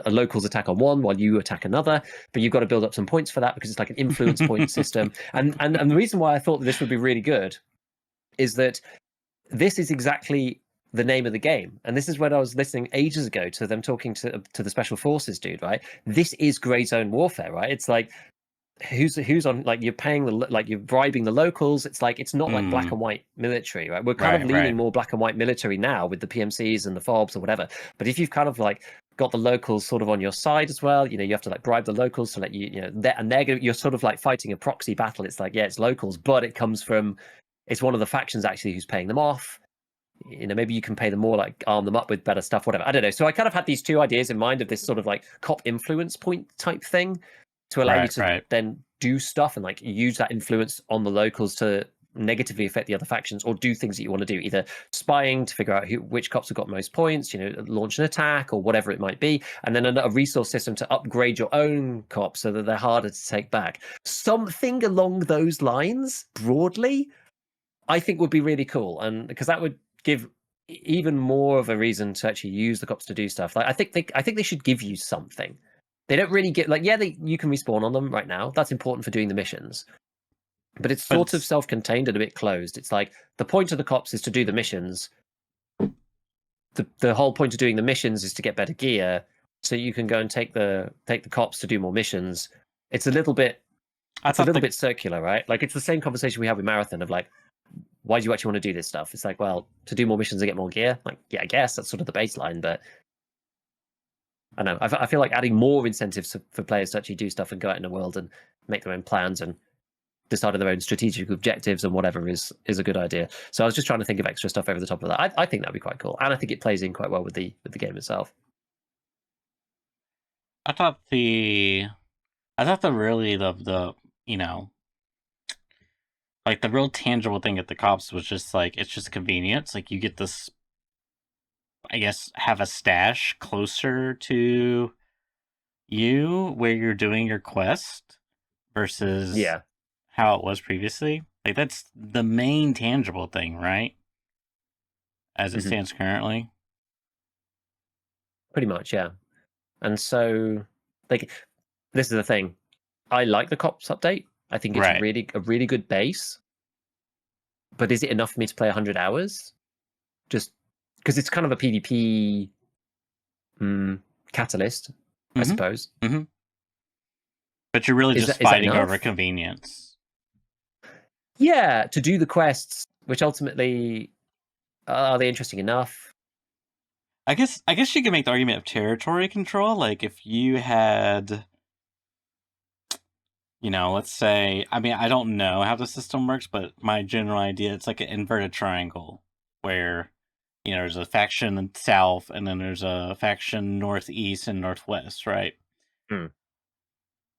locals attack on one while you attack another, but you've got to build up some points for that because it's like an influence point system. And the reason why I thought that this would be really good is that this is exactly the name of the game. And this is when I was listening ages ago to them talking to the special forces dude, right? This is gray zone warfare, right? It's like who's on, like, you're paying you're bribing the locals. It's like, it's not like black and white military, right? We're kind of leaning more black and white military now with the PMCs and the FOBs or whatever. But if you've kind of like got the locals sort of on your side as well, you have to like bribe the locals to let you're sort of like fighting a proxy battle. It's like, yeah, it's locals, but it's one of the factions actually who's paying them off. Maybe you can pay them more, like arm them up with better stuff, whatever. I don't know. So I kind of had these two ideas in mind of this sort of like cop influence point type thing to allow you to then do stuff and like use that influence on the locals to negatively affect the other factions, or do things that you want to do, either spying to figure out which cops have got most points, launch an attack or whatever it might be, and then a resource system to upgrade your own cops so that they're harder to take back. Something along those lines, broadly, I think would be really cool, and because that would give even more of a reason to actually use the cops to do stuff. Like I think they should give you something. They don't really get, like, you can respawn on them right now. That's important for doing the missions. But it's sort of self-contained and a bit closed. It's like the point of the cops is to do the missions. The whole point of doing the missions is to get better gear, so you can go and take the cops to do more missions. It's a little bit bit circular, right? Like, it's the same conversation we have with Marathon of like, why do you actually want to do this stuff? It's like, well, to do more missions and get more gear. Like, yeah, I guess that's sort of the baseline, but I don't know. I feel like adding more incentives for players to actually do stuff and go out in the world and make their own plans and decide on their own strategic objectives and whatever is a good idea. So I was just trying to think of extra stuff over the top of that. I think that'd be quite cool, and I think it plays in quite well with the game itself. I thought the really like the real tangible thing at the cops was just like, it's just convenience. Like, you get this, I guess, have a stash closer to you where you're doing your quest versus how it was previously. Like, that's the main tangible thing, right? As it stands currently. Pretty much, yeah. And so, like, this is the thing. I like the cops update. I think it's a really good base. But is it enough for me to play 100 hours? Just because it's kind of a PvP catalyst, I suppose. But you're really just fighting over convenience. Yeah, to do the quests, which ultimately, are they interesting enough? I guess you could make the argument of territory control. Like, if you had, let's say, I mean, I don't know how the system works, but my general idea, it's like an inverted triangle where, there's a faction south and then there's a faction northeast and northwest, right?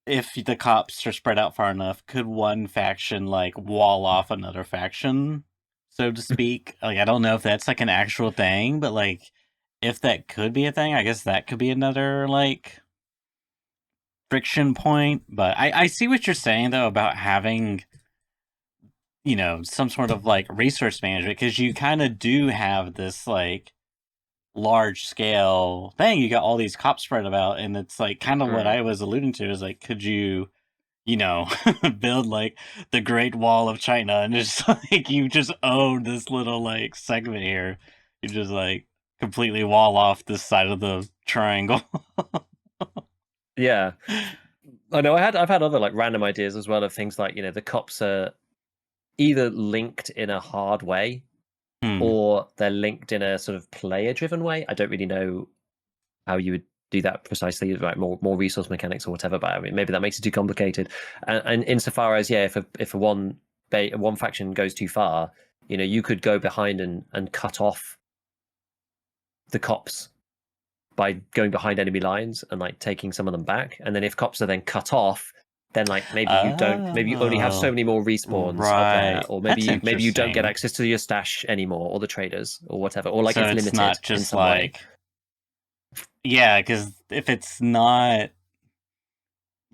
If the cops are spread out far enough, could one faction like wall off another faction, so to speak? Like, I don't know if that's like an actual thing, but like, if that could be a thing, I guess that could be another like friction point. But I see what you're saying though about having, some sort of like resource management, because you kind of do have this like large scale thing. You got all these cops spread about, and it's like kind of what I was alluding to is like, could you build like the Great Wall of China and just like, you just own this little like segment here. You just like completely wall off this side of the triangle. Yeah. I know I've had other like random ideas as well of things like, the cops are either linked in a hard way or they're linked in a sort of player driven way. I don't really know how you would do that precisely, like more resource mechanics or whatever, but I mean, maybe that makes it too complicated. And insofar as, if one faction goes too far, you could go behind and cut off the cops by going behind enemy lines and like taking some of them back. And then if cops are then cut off, then like maybe you only have so many more respawns up there, or maybe you don't get access to your stash anymore, or the traders, or whatever, or like, so it's limited not just in some like way. Yeah, because if it's not,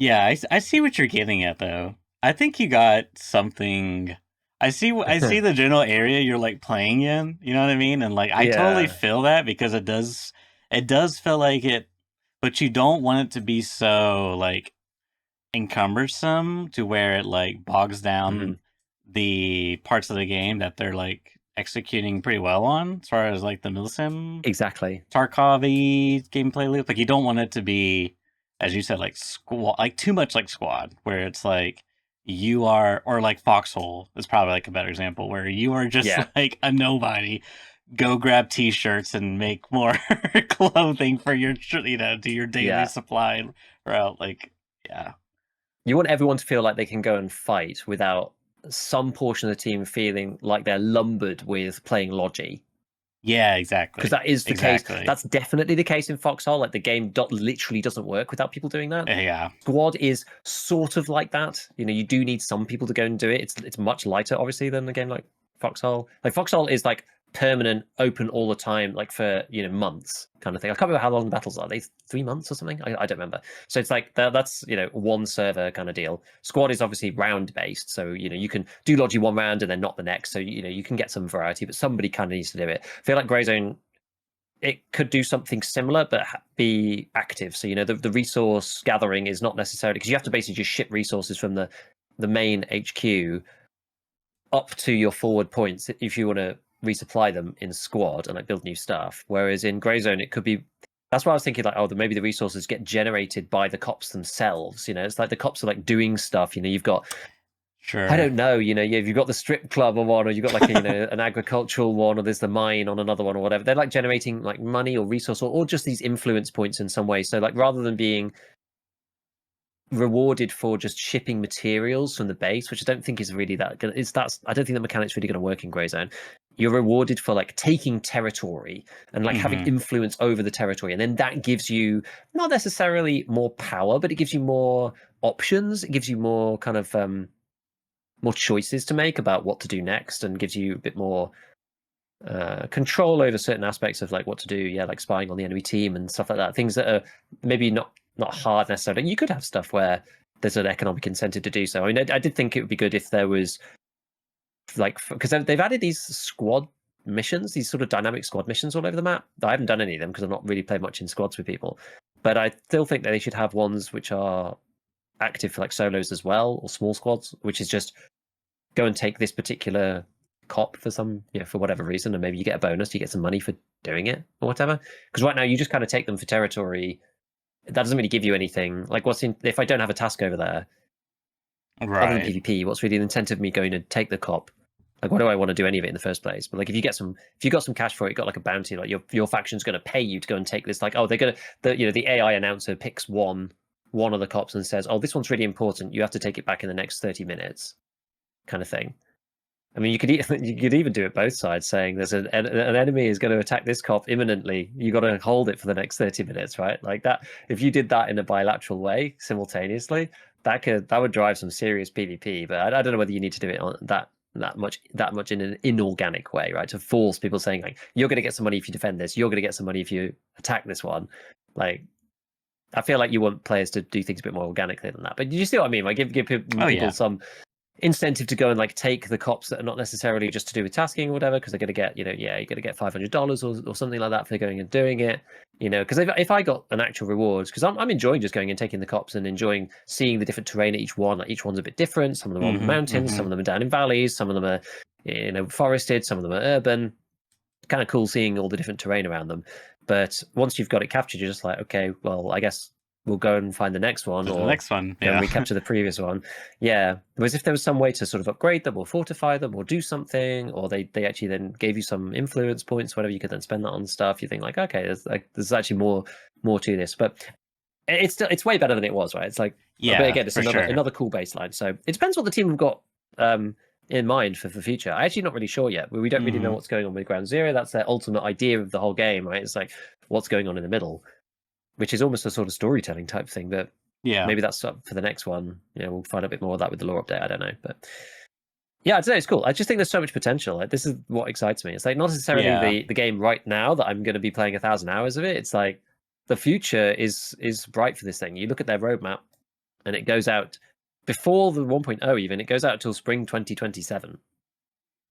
I see what you're getting at though. I think you got something I see the general area you're like playing in, you know what I mean? And like I totally Yeah. feel that because it does feel like it, but you don't want it to be so like encumbersome to where it like bogs Hmm. down the parts of the game that they're like executing pretty well on as far as like the milsim Exactly. Tarkov gameplay loop. Like you don't want it to be, as you said, like squad, like too much like squad, where it's like you are, or like Foxhole is probably like a better example, where you are just Yeah. like a nobody. Go grab t-shirts and make more clothing for your, do your daily Yeah. supply route. Like, yeah, You want everyone to feel like they can go and fight without some portion of the team feeling like they're lumbered with playing Logi. yeah, Because exactly, that is the case. exactly, That's definitely the case in Foxhole. Like the game literally doesn't work without people doing that. yeah, Squad is sort of like that. You know, you do need some people to go and do it. It's much lighter, obviously, than a game like Foxhole. Like Foxhole is like permanent, open all the time, like for months, kind of thing. I can't remember how long the battles are. They 3 months or something. I don't remember. So it's like that's one server kind of deal. Squad is obviously round based, so you can do Logi one round and then not the next. So you can get some variety, but somebody kind of needs to do it. I feel like Greyzone, it could do something similar but be active. So the resource gathering is not necessarily, because you have to basically just ship resources from the main HQ up to your forward points if you want to resupply them in squad and like build new stuff. Whereas in Greyzone, it could be, that's why I was thinking like, oh, maybe the resources get generated by the cops themselves. It's like the cops are like doing stuff. You've got, I sure. don't know, you've got the strip club on one, or you've got like an agricultural one, or there's the mine on another one, or whatever. They're like generating like money or resource, or just these influence points in some way. So like rather than being rewarded for just shipping materials from the base, which I don't think is really that good. I don't think the mechanic's really going to work in Greyzone. You're rewarded for like taking territory and like having Hmm. influence over the territory, and then that gives you not necessarily more power, but it gives you more options. It gives you more kind of more choices to make about what to do next, and gives you a bit more control over certain aspects of like what to do. Yeah, like spying on the enemy team and stuff like that. Things that are maybe not hard necessarily. You could have stuff where there's an economic incentive to do so. I mean, I did think it would be good if there was like, because they've added these squad missions, these sort of dynamic squad missions all over the map. I haven't done any of them because I've not really played much in squads with people, but I still think that they should have ones which are active for like solos as well, or small squads, which is just go and take this particular cop for for whatever reason, and maybe you get a bonus, you get some money for doing it or whatever. Because right now you just kind of take them for territory. That doesn't really give you anything. Like, if I don't have a task over there other than Right. PvP? What's really the incentive of me going to take the cop? Like, why do I want to do any of it in the first place? But like, if you got some cash for it, you got like a bounty, like your faction's going to pay you to go and take this. Like, oh, they're gonna the AI announcer picks one of the cops and says, oh, this one's really important. You have to take it back in the next 30 minutes, kind of thing. I mean, you could even do it both sides, saying there's an enemy is going to attack this cop imminently. You got to hold it for the next 30 minutes, right? Like that. If you did that in a bilateral way simultaneously, that would drive some serious PvP. But I don't know whether you need to do it on that much in an inorganic way, right? To force people saying like, you're going to get some money if you defend this, you're going to get some money if you attack this one. Like, I feel like you want players to do things a bit more organically than that. But you see what I mean? Like, give Oh people yeah. some incentive to go and like take the cops that are not necessarily just to do with tasking or whatever, because they're going to get you're going to get $500 or something like that for going and doing it. Because if I got an actual reward, because I'm enjoying just going and taking the cops and enjoying seeing the different terrain at each one. Like each one's a bit different. Some of them are on Hmm. mountains, some Hmm. of them are down in valleys, some of them are forested, some of them are urban. Kind of cool seeing all the different terrain around them. But once you've got it captured, you're just like, okay, well, I guess we'll go and find the next one, To the or next one. go and Yeah. recapture the previous one. Yeah. Whereas if there was some way to sort of upgrade them or fortify them or do something, or they actually then gave you some influence points, whatever, you could then spend that on stuff. You think like, okay, there's actually more to this. But it's way better than it was, right? It's like, but Yeah, again, it's for sure. another cool baseline. So it depends what the team have got in mind for the future. I'm actually not really sure yet. We don't really know Hmm. what's going on with Ground Zero. That's their ultimate idea of the whole game, right? It's like what's going on in the middle, which is almost a sort of storytelling type thing. But Yeah. maybe that's up for the next one. We'll find out a bit more of that with the lore update. I don't know, but yeah, I'd say it's cool. I just think there's so much potential. Like this is what excites me. It's like not necessarily Yeah. the game right now that I'm going to be playing 1,000 hours of it. It's like the future is bright for this thing. You look at their roadmap, and it goes out before the 1.0 even. It goes out till spring 2027.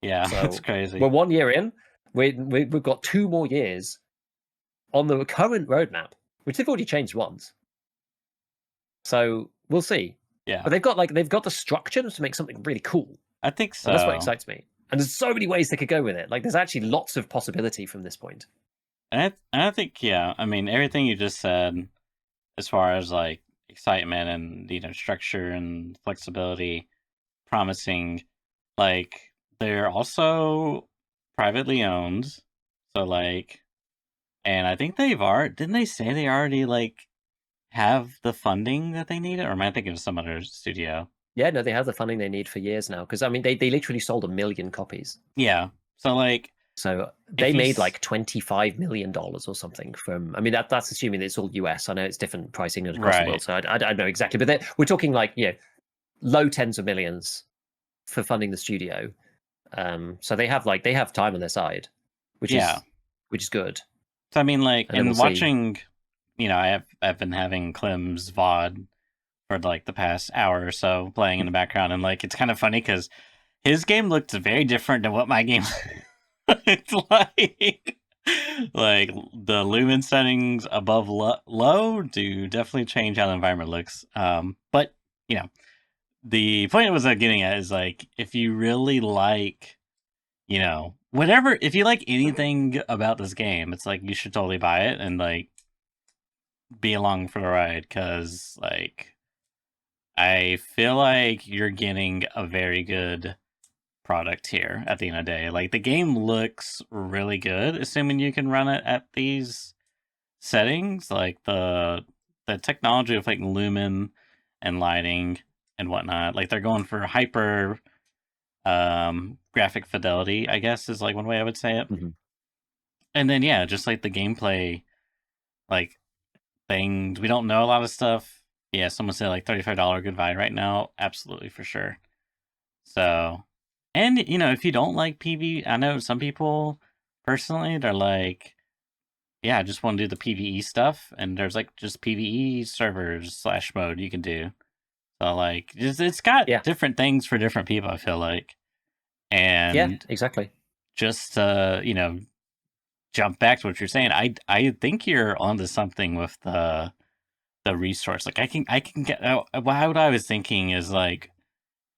Yeah, it's So crazy. we're 1 year in. We've got 2 more years on the current roadmap, which they've already changed once. So we'll see. Yeah, But they've got the structure to make something really cool, I think and that's what so. excites me. And there's so many ways they could go with it. Like there's actually lots of possibility from this point. And I think, yeah, I mean, everything you just said, as far as like excitement and, structure and flexibility, promising, like, they're also privately owned. So, like, and I think didn't they say they already, like, have the funding that they needed? Or am I thinking of some other studio? Yeah, no, they have the funding they need for years now. Because I mean, they literally sold 1 million copies. Yeah. So, like, So they if you, made like $25 million or something from. I mean, that's assuming it's all US. I know it's different pricing across the world, right. so I don't know exactly. But we're talking like low tens of millions for funding the studio. So they have time on their side, which Yeah. is good. So, I mean, like, And then we'll and see. watching, I've been having Clem's VOD for like the past hour or so playing in the background, and like it's kind of funny because his game looked very different than what my game looked like. Like the lumen settings above low do definitely change how the environment looks. But you know, the point I was getting at is like if you really like, whatever, if you like anything about this game, it's like you should totally buy it and like be along for the ride because like I feel like you're getting a very good product here at the end of the day. Like the game looks really good, assuming you can run it at these settings. Like the technology of like lumen and lighting and whatnot. Like they're going for hyper graphic fidelity, I guess is like one way I would say it. Mhm. And then yeah, just like the gameplay, like things we don't know a lot of stuff. Yeah, someone said like $35 good value right now. Absolutely for sure. So, and if you don't like PV, I know some people personally they're like, yeah, I just want to do the PVE stuff, and there's like just PVE servers slash mode you can do. So like, it's got Yeah, different things for different people. I feel like, yeah, and exactly. just jump back to what you're saying. I think you're onto something with the resource. Like I can get what I was thinking is like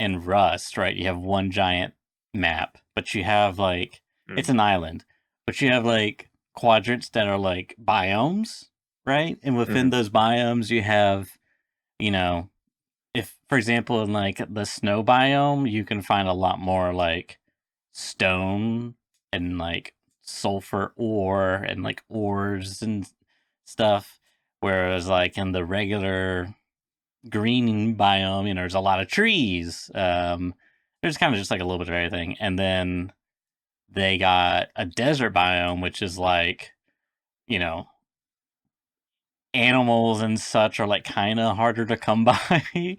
in Rust, right? You have one giant map, but you have like it's Mm. an island, but you have like quadrants that are like biomes, right? And within Mhm. those biomes, you have, you know, if for example in like the snow biome, you can find a lot more like stone and like sulfur ore and like ores and stuff. Whereas like in the regular green biome, there's a lot of trees. There's kind of just like a little bit of everything. And then they got a desert biome, which is like, you know, animals and such are like kind of harder to come by.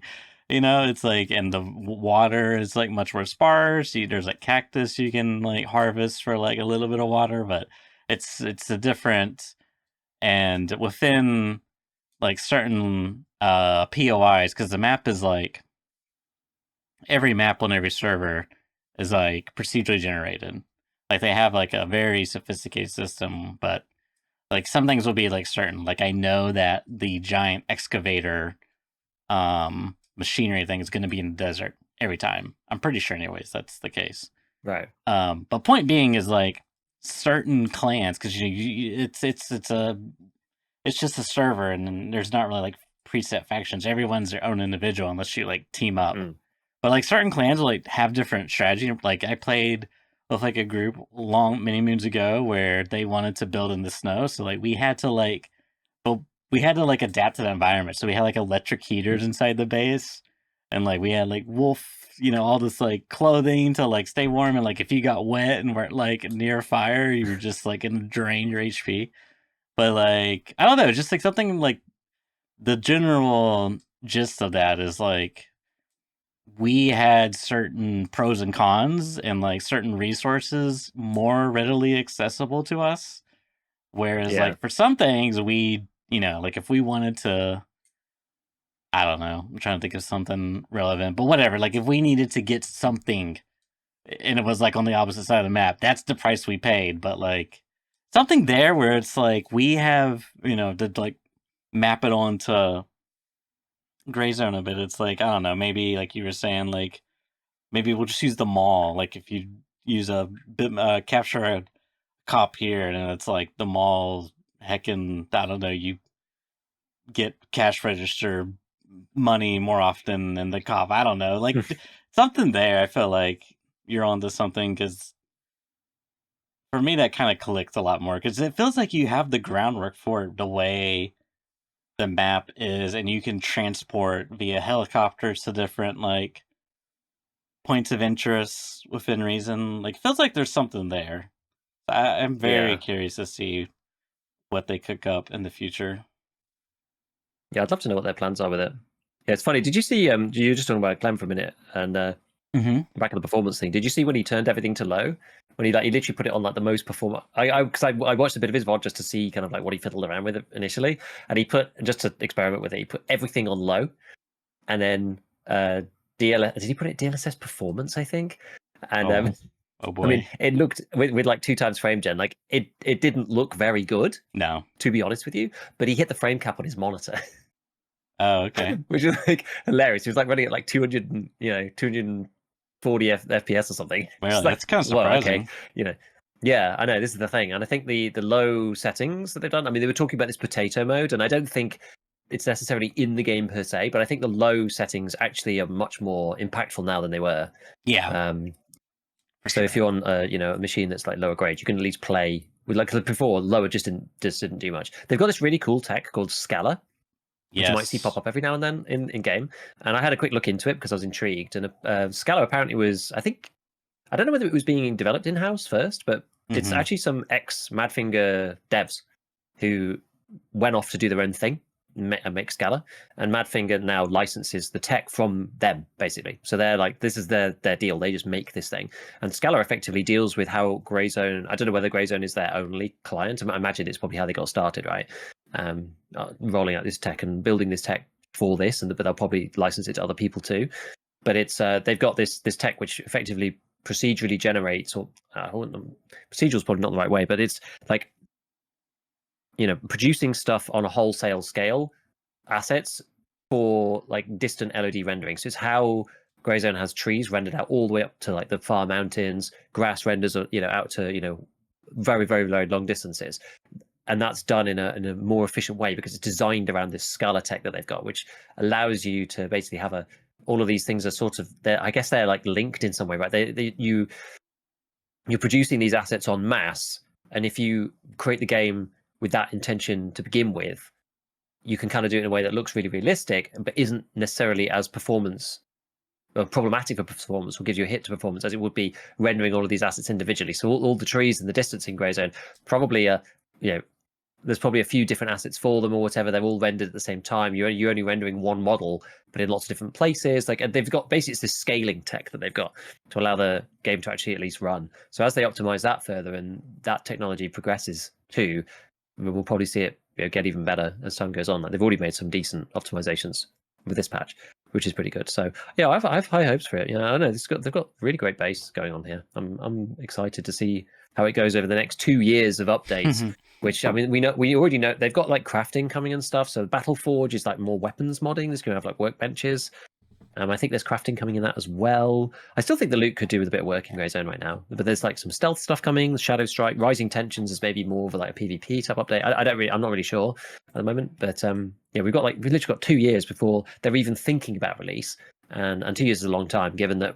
It's like, and the water is like much more sparse. There's like cactus you can like harvest for like a little bit of water, but it's a different, and within like certain POIs, because the map is like every map on every server is like procedurally generated. Like they have like a very sophisticated system, but like some things will be like certain. Like I know that the giant excavator machinery thing is going to be in the desert every time. I'm pretty sure anyways that's the case. Right. But point being is like certain clans, because it's just a server and then there's not really like preset factions. Everyone's their own individual unless you like team up. Mm. But like certain clans will like have different strategy. Like I played with like a group many moons ago where they wanted to build in the snow. So like well, we had to like adapt to the environment. So we had like electric heaters inside the base, and like we had like wolf, all this like clothing to like stay warm. And like if you got wet and were like near fire, you were just like gonna drain your HP. But like I don't know, just like something like the general gist of that is like we had certain pros and cons and like certain resources more readily accessible to us. Whereas Yeah. like for some things we, like if we wanted to, I don't know, I'm trying to think of something relevant, but whatever, like if we needed to get something and it was like on the opposite side of the map. That's the price we paid. But like something there where it's like we have, to like map it onto Gray Zone a bit. It's like, I don't know, maybe like you were saying, like maybe we'll just use the mall. Like if you use a bit, capture a cop here, and it's like the mall, heckin', I don't know, you get cash register money more often than the cop. I don't know, like something there. I feel like you're onto something because for me that kind of clicks a lot more because it feels like you have the groundwork for it the way the map is, and you can transport via helicopters to different like points of interest within reason. Like, feels like there's something there. I'm very Yeah. curious to see what they cook up in the future. Yeah, I'd love to know what their plans are with it. Yeah, it's funny. Did you see? You were just talking about Clem for a minute, and Mm-hmm. back in the performance thing. Did you see when he turned everything to low? When he literally put it on like the most perform. I watched a bit of his VOD just to see kind of like what he fiddled around with it initially, and he put just to experiment with it. He put everything on low, and then DLS. Did he put it DLSS performance? I think, and Oh, oh I mean, boy. it looked with like 2 times frame gen, like it didn't look very good, No. to be honest with you. But he hit the frame cap on his monitor. Oh, okay. Which is like hilarious. He was like running at like 200, 240 FPS or something. Well, Just that's like, kind of well, okay, surprising. you know. Yeah, I know this is the thing, and I think the low settings that they've done. I mean, they were talking about this potato mode, and I don't think it's necessarily in the game per se, but I think the low settings actually are much more impactful now than they were. Yeah, Um, for so if sure. you're on a machine that's like lower grade, you can at least play with like before lower just didn't do much. They've got this really cool tech called Scala, which you might see pop Yes. up every now and then in game. And I had a quick look into it because I was intrigued. And Scala apparently was, I don't know whether it was being developed in house first, but it's Mm-hmm. actually some ex Madfinger devs who went off to do their own thing and make Scala. And Madfinger now licenses the tech from them, basically. So they're like, this is their deal. They just make this thing. And Scala effectively deals with how Greyzone, I don't know whether Greyzone is their only client. I imagine it's probably how they got started, right? Rolling out this tech and building this tech for this, but they'll probably license it to other people too. But it's they've got this tech which effectively procedurally generates, or procedural is probably not the right way, but it's like producing stuff on a wholesale scale, assets for like distant LOD rendering. So it's how Greyzone has trees rendered out all the way up to like the far mountains, grass renders, out to very very very long distances, and that's done in a more efficient way because it's designed around this Scala tech that they've got, which allows you to basically have all of these things are sort of I guess they're like linked in some way, right? You're producing these assets en masse, and if you create the game with that intention to begin with, you can kind of do it in a way that looks really realistic, but isn't necessarily as performance problematic for performance, or gives you a hit to performance as it would be rendering all of these assets individually. So all the trees and the distance in Greyzone probably are, there's probably a few different assets for them or whatever. They're all rendered at the same time. You're only rendering one model, but in lots of different places. Like, and they've got basically it's this scaling tech that they've got to allow the game to actually at least run. So as they optimize that further and that technology progresses too, we'll probably see it get even better as time goes on. Like they've already made some decent optimizations with this patch, which is pretty good. So yeah, I've high hopes for it. I don't know they've got really great base going on here. I'm excited to see how it goes over the next 2 years of updates. Which I mean, we already know they've got like crafting coming and stuff. So Battle Forge is like more weapons modding. There's going to have like workbenches. I think there's crafting coming in that as well. I still think the loot could do with a bit of work in Grey Zone right now, but there's like some stealth stuff coming. Shadow Strike, Rising Tensions is maybe more of like a PvP type update. I'm not really sure at the moment, but yeah, we've literally got 2 years before they're even thinking about release, and 2 years is a long time given that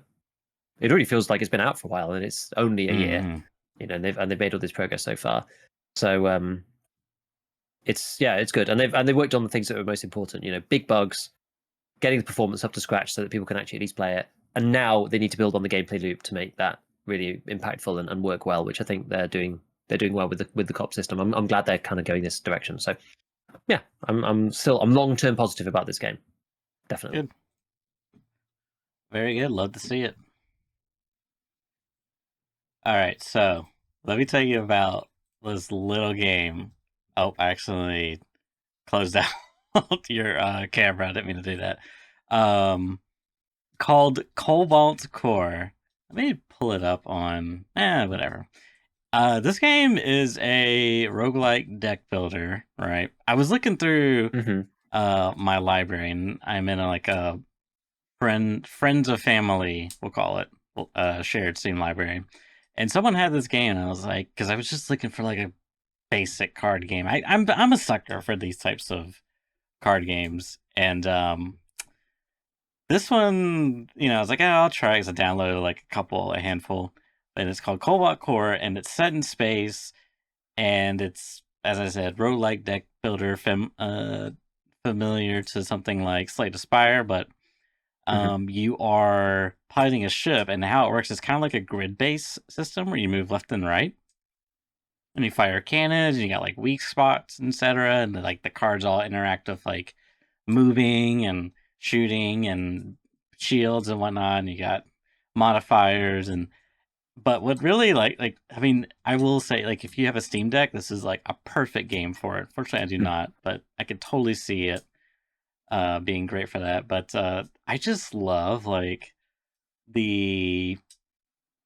it already feels like it's been out for a while and it's only a year, and they've made all this progress so far. So it's good, and they've worked on the things that were most important. Big bugs, getting the performance up to scratch so that people can actually at least play it. And now they need to build on the gameplay loop to make that really impactful and work well, which I think they're doing well with the cop system. I'm glad they're kind of going this direction. So yeah, I'm long term positive about this game. Definitely. Good. Very good. Love to see it. All right, so let me tell you about this little game. Oh, I accidentally closed out your camera. I didn't mean to do that. Called Cobalt Core. Let me pull it up on whatever. This game is a roguelike deck builder, right? I was looking through Hmm. my library, and I'm in like a friends of family, we'll call it, shared Steam library. And someone had this game, and I was like, because I was just looking for like a basic card game. I'm a sucker for these types of card games, and this one, I was like, oh, I'll try because I downloaded like a handful, and it's called Cobalt Core, and it's set in space, and it's, as I said, roguelike deck builder, familiar to something like Slay the Spire, but Hmm. you are piloting a ship, and how it works is kind of like a grid-based system where you move left and right, and you fire cannons, and you got like weak spots, etc., and like the cards all interact with like moving and shooting and shields and whatnot, and you got modifiers. And but what really I mean, I will say, like, if you have a Steam Deck, this is like a perfect game for it. Fortunately, I do not, but I could totally see it being great for that. But I just love like the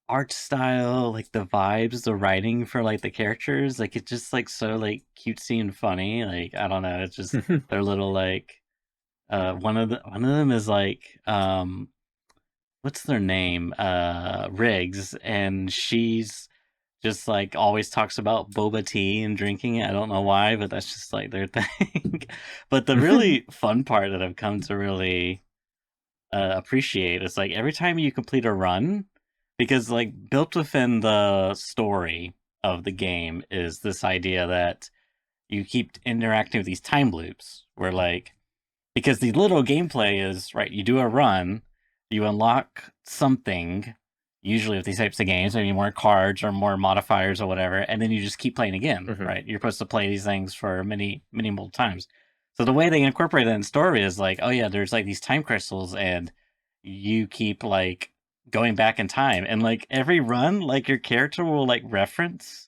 art style, like the vibes, the writing for like the characters. Like it's just like so like cutesy and funny. Like I don't know, it's just they're little like one of them is like what's their name? Riggs, and she's just like always talks about boba tea and drinking it. I don't know why, but that's just like their thing. But the really fun part that I've come to really appreciate is like every time you complete a run, because like built within the story of the game is this idea that you keep interacting with these time loops where like, because the little gameplay is right, you do a run, you unlock something, usually with these types of games, maybe more cards or more modifiers or whatever, and then you just keep playing again, Hmm. right? You're supposed to play these things for many multiple times. So the way they incorporate that in story is like, oh yeah, there's like these time crystals, and you keep like going back in time, and like every run, like your character will like reference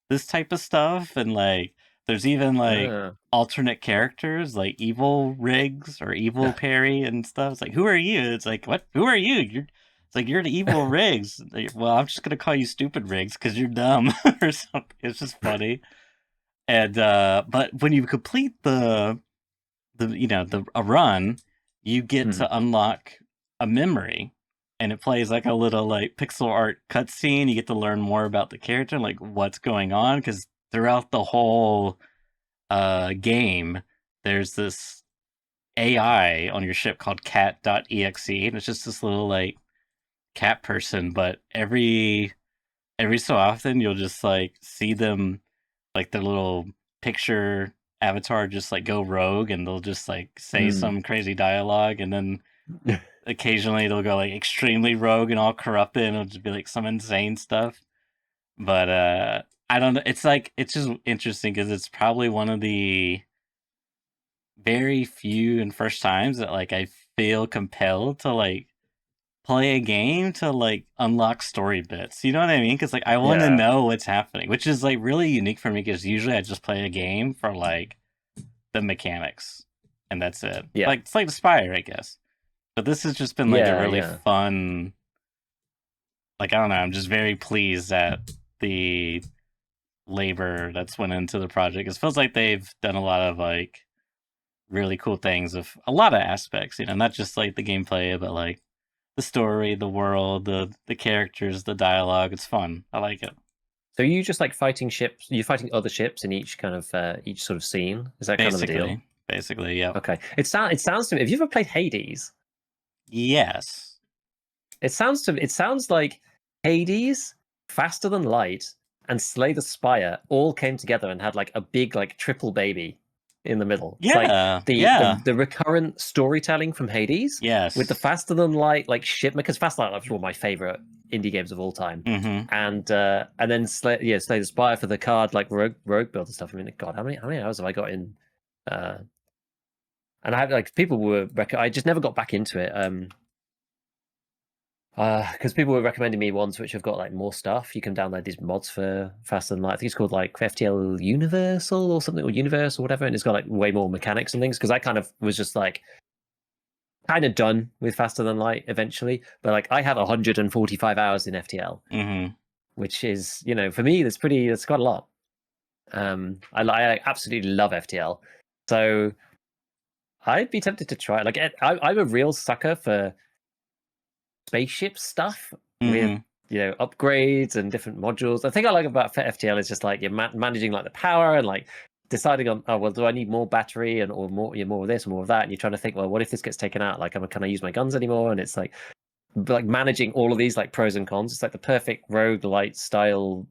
this type of stuff, and like there's even like Ah. alternate characters like evil Riggs or evil Perry and stuff. It's like, who are you? It's like, what? Who are you? It's like, you're the evil Riggs. Like, well, I'm just gonna call you stupid Riggs because you're dumb or something. It's just funny. And but when you complete the a run, you get Hmm. to unlock a memory, and it plays like a little like pixel art cutscene. You get to learn more about the character, like what's going on, because throughout the whole game, there's this AI on your ship called cat.exe, and it's just this little like cat person. But every so often, you'll just like see them, like their little picture avatar, just like go rogue, and they'll just like say Mm. some crazy dialogue, and then occasionally they'll go like extremely rogue and all corrupted, and it'll just be like some insane stuff. But I don't know. It's like it's just interesting because it's probably one of the very few and first times that like I feel compelled to like play a game to like unlock story bits. You know what I mean? Because like I want to Yeah. know what's happening, which is like really unique for me. Because usually I just play a game for like the mechanics, and that's it. Yeah. Like it's like the Spire, I guess. But this has just been like a Yeah. really Yeah. fun. Like I don't know. I'm just very pleased at the labor that's went into the project. It feels like they've done a lot of like really cool things of a lot of aspects. Not just like the gameplay, but like the story, the world, the characters, the dialogue. It's fun. I like it. So you just like fighting ships? You're fighting other ships in each sort of scene. Is that kind of the deal? Basically, yep. Okay. It sounds to me. Have you ever played Hades? Yes. It sounds like Hades, Faster Than Light, and Slay the Spire all came together and had like a big like triple baby in the middle. It's like Yeah. the the, Yeah. the recurrent storytelling from Hades with the Yes. Faster Than Light like ship, because Faster Than Light is one of my favorite indie games of all time. Mm-hmm. And then Slay the Spire for the card like rogue build and stuff. I mean, God, how many hours have I got in? Uh, and I have like people were I just never got back into it. Because people were recommending me ones which have got like more stuff. You can download these mods for Faster Than Light. I think it's called like FTL Universal or something, or Universe or whatever, and it's got like way more mechanics and things. Because I kind of was just like, kind of done with Faster Than Light eventually, but like I have 145 hours in FTL, which is, you know, for me that's quite a lot. I absolutely love FTL, so I'd be tempted to try. Like I'm a real sucker for spaceship stuff with, you know, upgrades and different modules. The thing I like about FTL is just like you're managing like the power and like deciding on, oh well, do I need more battery and or more, more of this or more of that, and you're trying to think, well, what if this gets taken out? Like, can I use my guns anymore? And it's like managing all of these like pros and cons. It's like the perfect roguelite style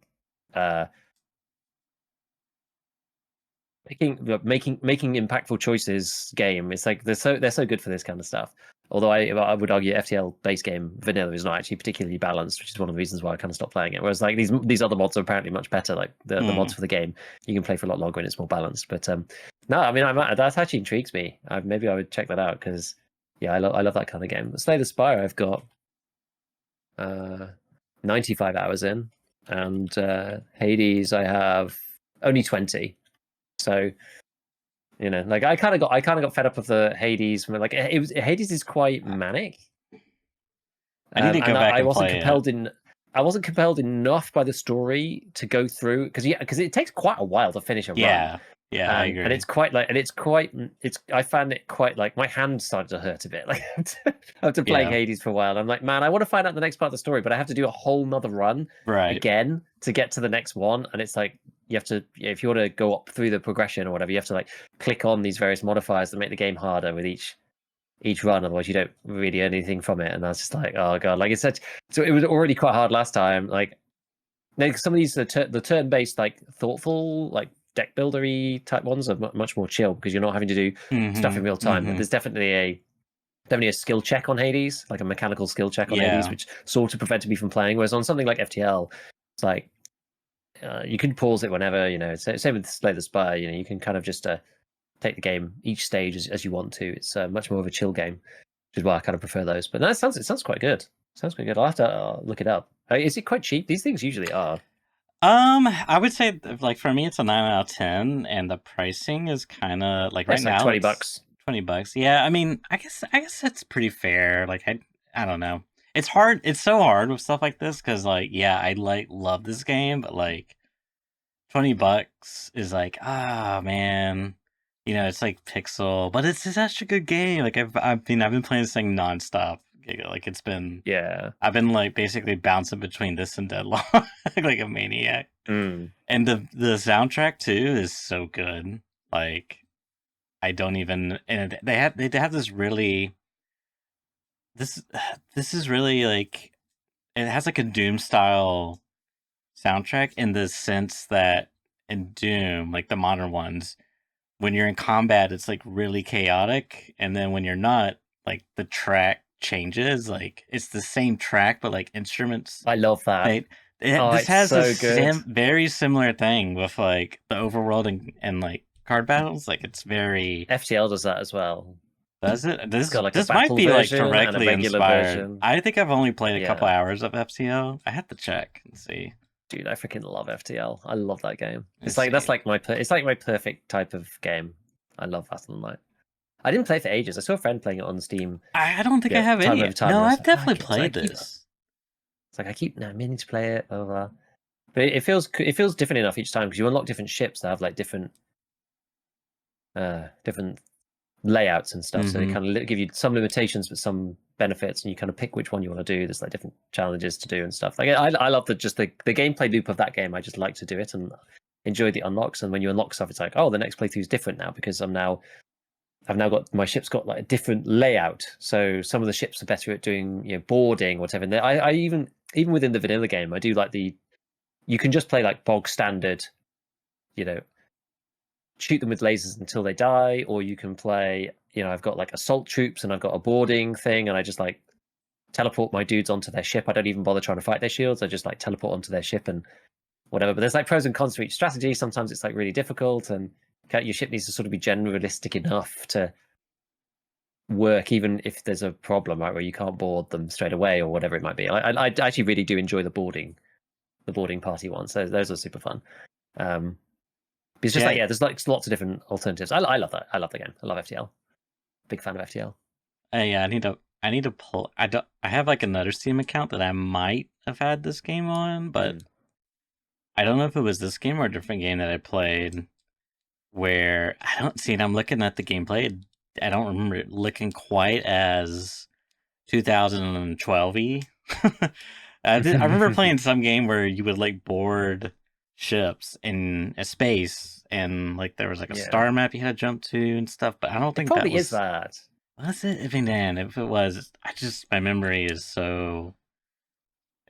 making impactful choices game. It's like they're so good for this kind of stuff. Although I would argue FTL base game vanilla is not actually particularly balanced, which is one of the reasons why I kind of stopped playing it. Whereas like these other mods are apparently much better. Like the mods for the game, you can play for a lot longer and it's more balanced. But no, I mean that actually intrigues me. Maybe I would check that out because yeah, I love that kind of game. Slay the Spire, I've got 95 hours in, and Hades I have only 20. So, you know, like I kind of got fed up with the Hades. Like Hades is quite manic. I need to go and back I and wasn't play compelled it. I wasn't compelled enough by the story to go through because it takes quite a while to finish a run. Yeah, I agree. And it's quite like, I found it quite like my hand started to hurt a bit. Like after playing Hades for a while, I'm like, man, I want to find out the next part of the story, but I have to do a whole nother run again to get to the next one. And it's like you have to, if you want to go up through the progression or whatever, you have to like click on these various modifiers that make the game harder with each run, otherwise you don't really earn anything from it. And I was just like, oh god, like it's such. So it was already quite hard last time. Like some of these the turn-based like thoughtful like deck buildery type ones are much more chill because you're not having to do stuff in real time. There's definitely a skill check on Hades, like a mechanical skill check on Hades, which sort of prevented me from playing. Whereas on something like FTL, it's like you can pause it whenever, you know. Same with Slay the Spire, you know, you can kind of just take the game each stage as you want to. It's much more of a chill game, which is why I kind of prefer those. But no, it sounds quite good. Sounds quite good. I'll have to look it up. Is it quite cheap? These things usually are. I would say like for me it's a 9 out of 10, and the pricing is kind of like right now $20. $20. Yeah, I mean, I guess that's pretty fair. Like I don't know. It's hard. It's so hard with stuff like this because like yeah, I like love this game, but like $20 is like man, you know, it's like Pixel, but it's such a good game. Like I've been playing this thing nonstop. Like it's been I've been like basically bouncing between this and Deadlock like a maniac. And the soundtrack too is so good. Like I don't even, and they have this really this is really like it has like a Doom style soundtrack in the sense that in Doom, like the modern ones, when you're in combat, it's like really chaotic, and then when you're not, like the track changes. Like it's the same track, but like instruments. I love that. This has so a very similar thing with like the overworld and like card battles. Like it's very FTL does that as well. Does it? This got like this a might be like version and a directly regular inspired. version. I think I've only played a couple hours of FTL. I have to check and see. Dude, I freaking love FTL. I love that game. It's like that's like my perfect type of game. I love Faster Than Light. I didn't play it for ages. I saw a friend playing it on Steam. I don't think I have any. No, I've definitely played this. It's like I keep meaning to play it. Blah, blah, blah. But it feels different enough each time because you unlock different ships that have like different layouts and stuff. So they kind of give you some limitations but some benefits, and you kind of pick which one you want to do. There's like different challenges to do and stuff. Like I love the gameplay loop of that game. I just like to do it and enjoy the unlocks. And when you unlock stuff, it's like, oh, the next playthrough is different now because I've now got my ship's got like a different layout. So some of the ships are better at doing, you know, boarding or whatever. And I even within the vanilla game, I do like you can just play like bog standard, you know, shoot them with lasers until they die, or you can play, you know, I've got like assault troops and I've got a boarding thing, and I just like teleport my dudes onto their ship. I don't even bother trying to fight their shields. I just like teleport onto their ship and whatever. But there's like pros and cons to each strategy. Sometimes it's like really difficult, and your ship needs to sort of be generalistic enough to work, even if there's a problem, right, where you can't board them straight away or whatever it might be. I actually really do enjoy the boarding party ones. So those are super fun. It's just like there's like lots of different alternatives. I love that. I love the game. I love FTL. Big fan of FTL. Yeah, I need to pull. I don't. I have like another Steam account that I might have had this game on, but Mm. I don't know if it was this game or a different game that I played. Where I don't see it. I'm looking at the gameplay. I don't remember it looking quite as 2012y. I remember playing some game where you would like board ships in a space, and like there was like a Yeah, star map you had to jump to and stuff. But I don't it think that probably is was. that. Was it? I mean, Dan, if it was, I just my memory is so.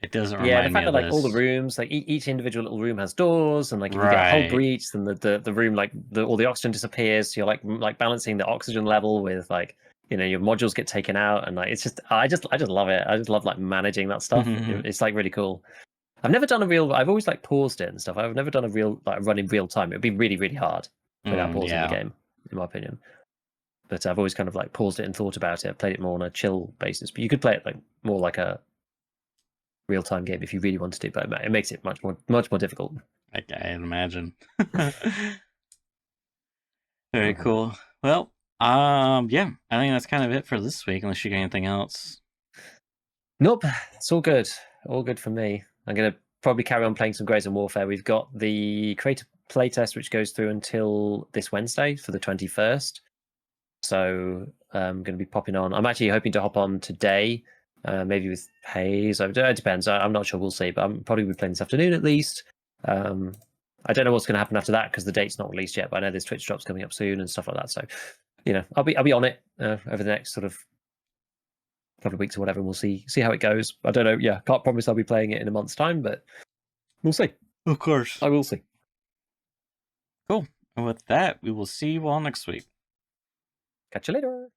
It doesn't Yeah, the remind me fact of that like all the this. rooms, like each individual little room has doors, and like if you get a hull Right. breach, then the room like all the oxygen disappears. So you're like balancing the oxygen level with like your modules get taken out, and like it's just I just love it. I just love like managing that stuff. It's like really cool. I've never done a real. I've always like paused it and stuff. I've never done a real like run in real time. It would be really really hard without pausing the Yeah. game, in my opinion. But I've always kind of like paused it and thought about it. I've played it more on a chill basis. But you could play it like more like a real time game if you really wanted to, but it makes it much more difficult. I can imagine. Very Mhm. cool. Well, yeah, I think that's kind of it for this week, unless you got anything else. Nope, it's all good for me. I'm gonna probably carry on playing some Grays and Warfare. We've got the creator playtest which goes through until this Wednesday for the 21st. So I'm going to be popping on. I'm actually hoping to hop on today, maybe with Hayes. It depends. I'm not sure. We'll see. But I'm probably be playing this afternoon at least. I don't know what's going to happen after that because the date's not released yet. But I know there's Twitch drops coming up soon and stuff like that. So, I'll be on it over the next sort of couple of weeks or whatever. And we'll see how it goes. I don't know. Yeah, can't promise I'll be playing it in a month's time, but we'll see. Of course. I will see. Cool. And with that, we will see you all next week. Catch you later.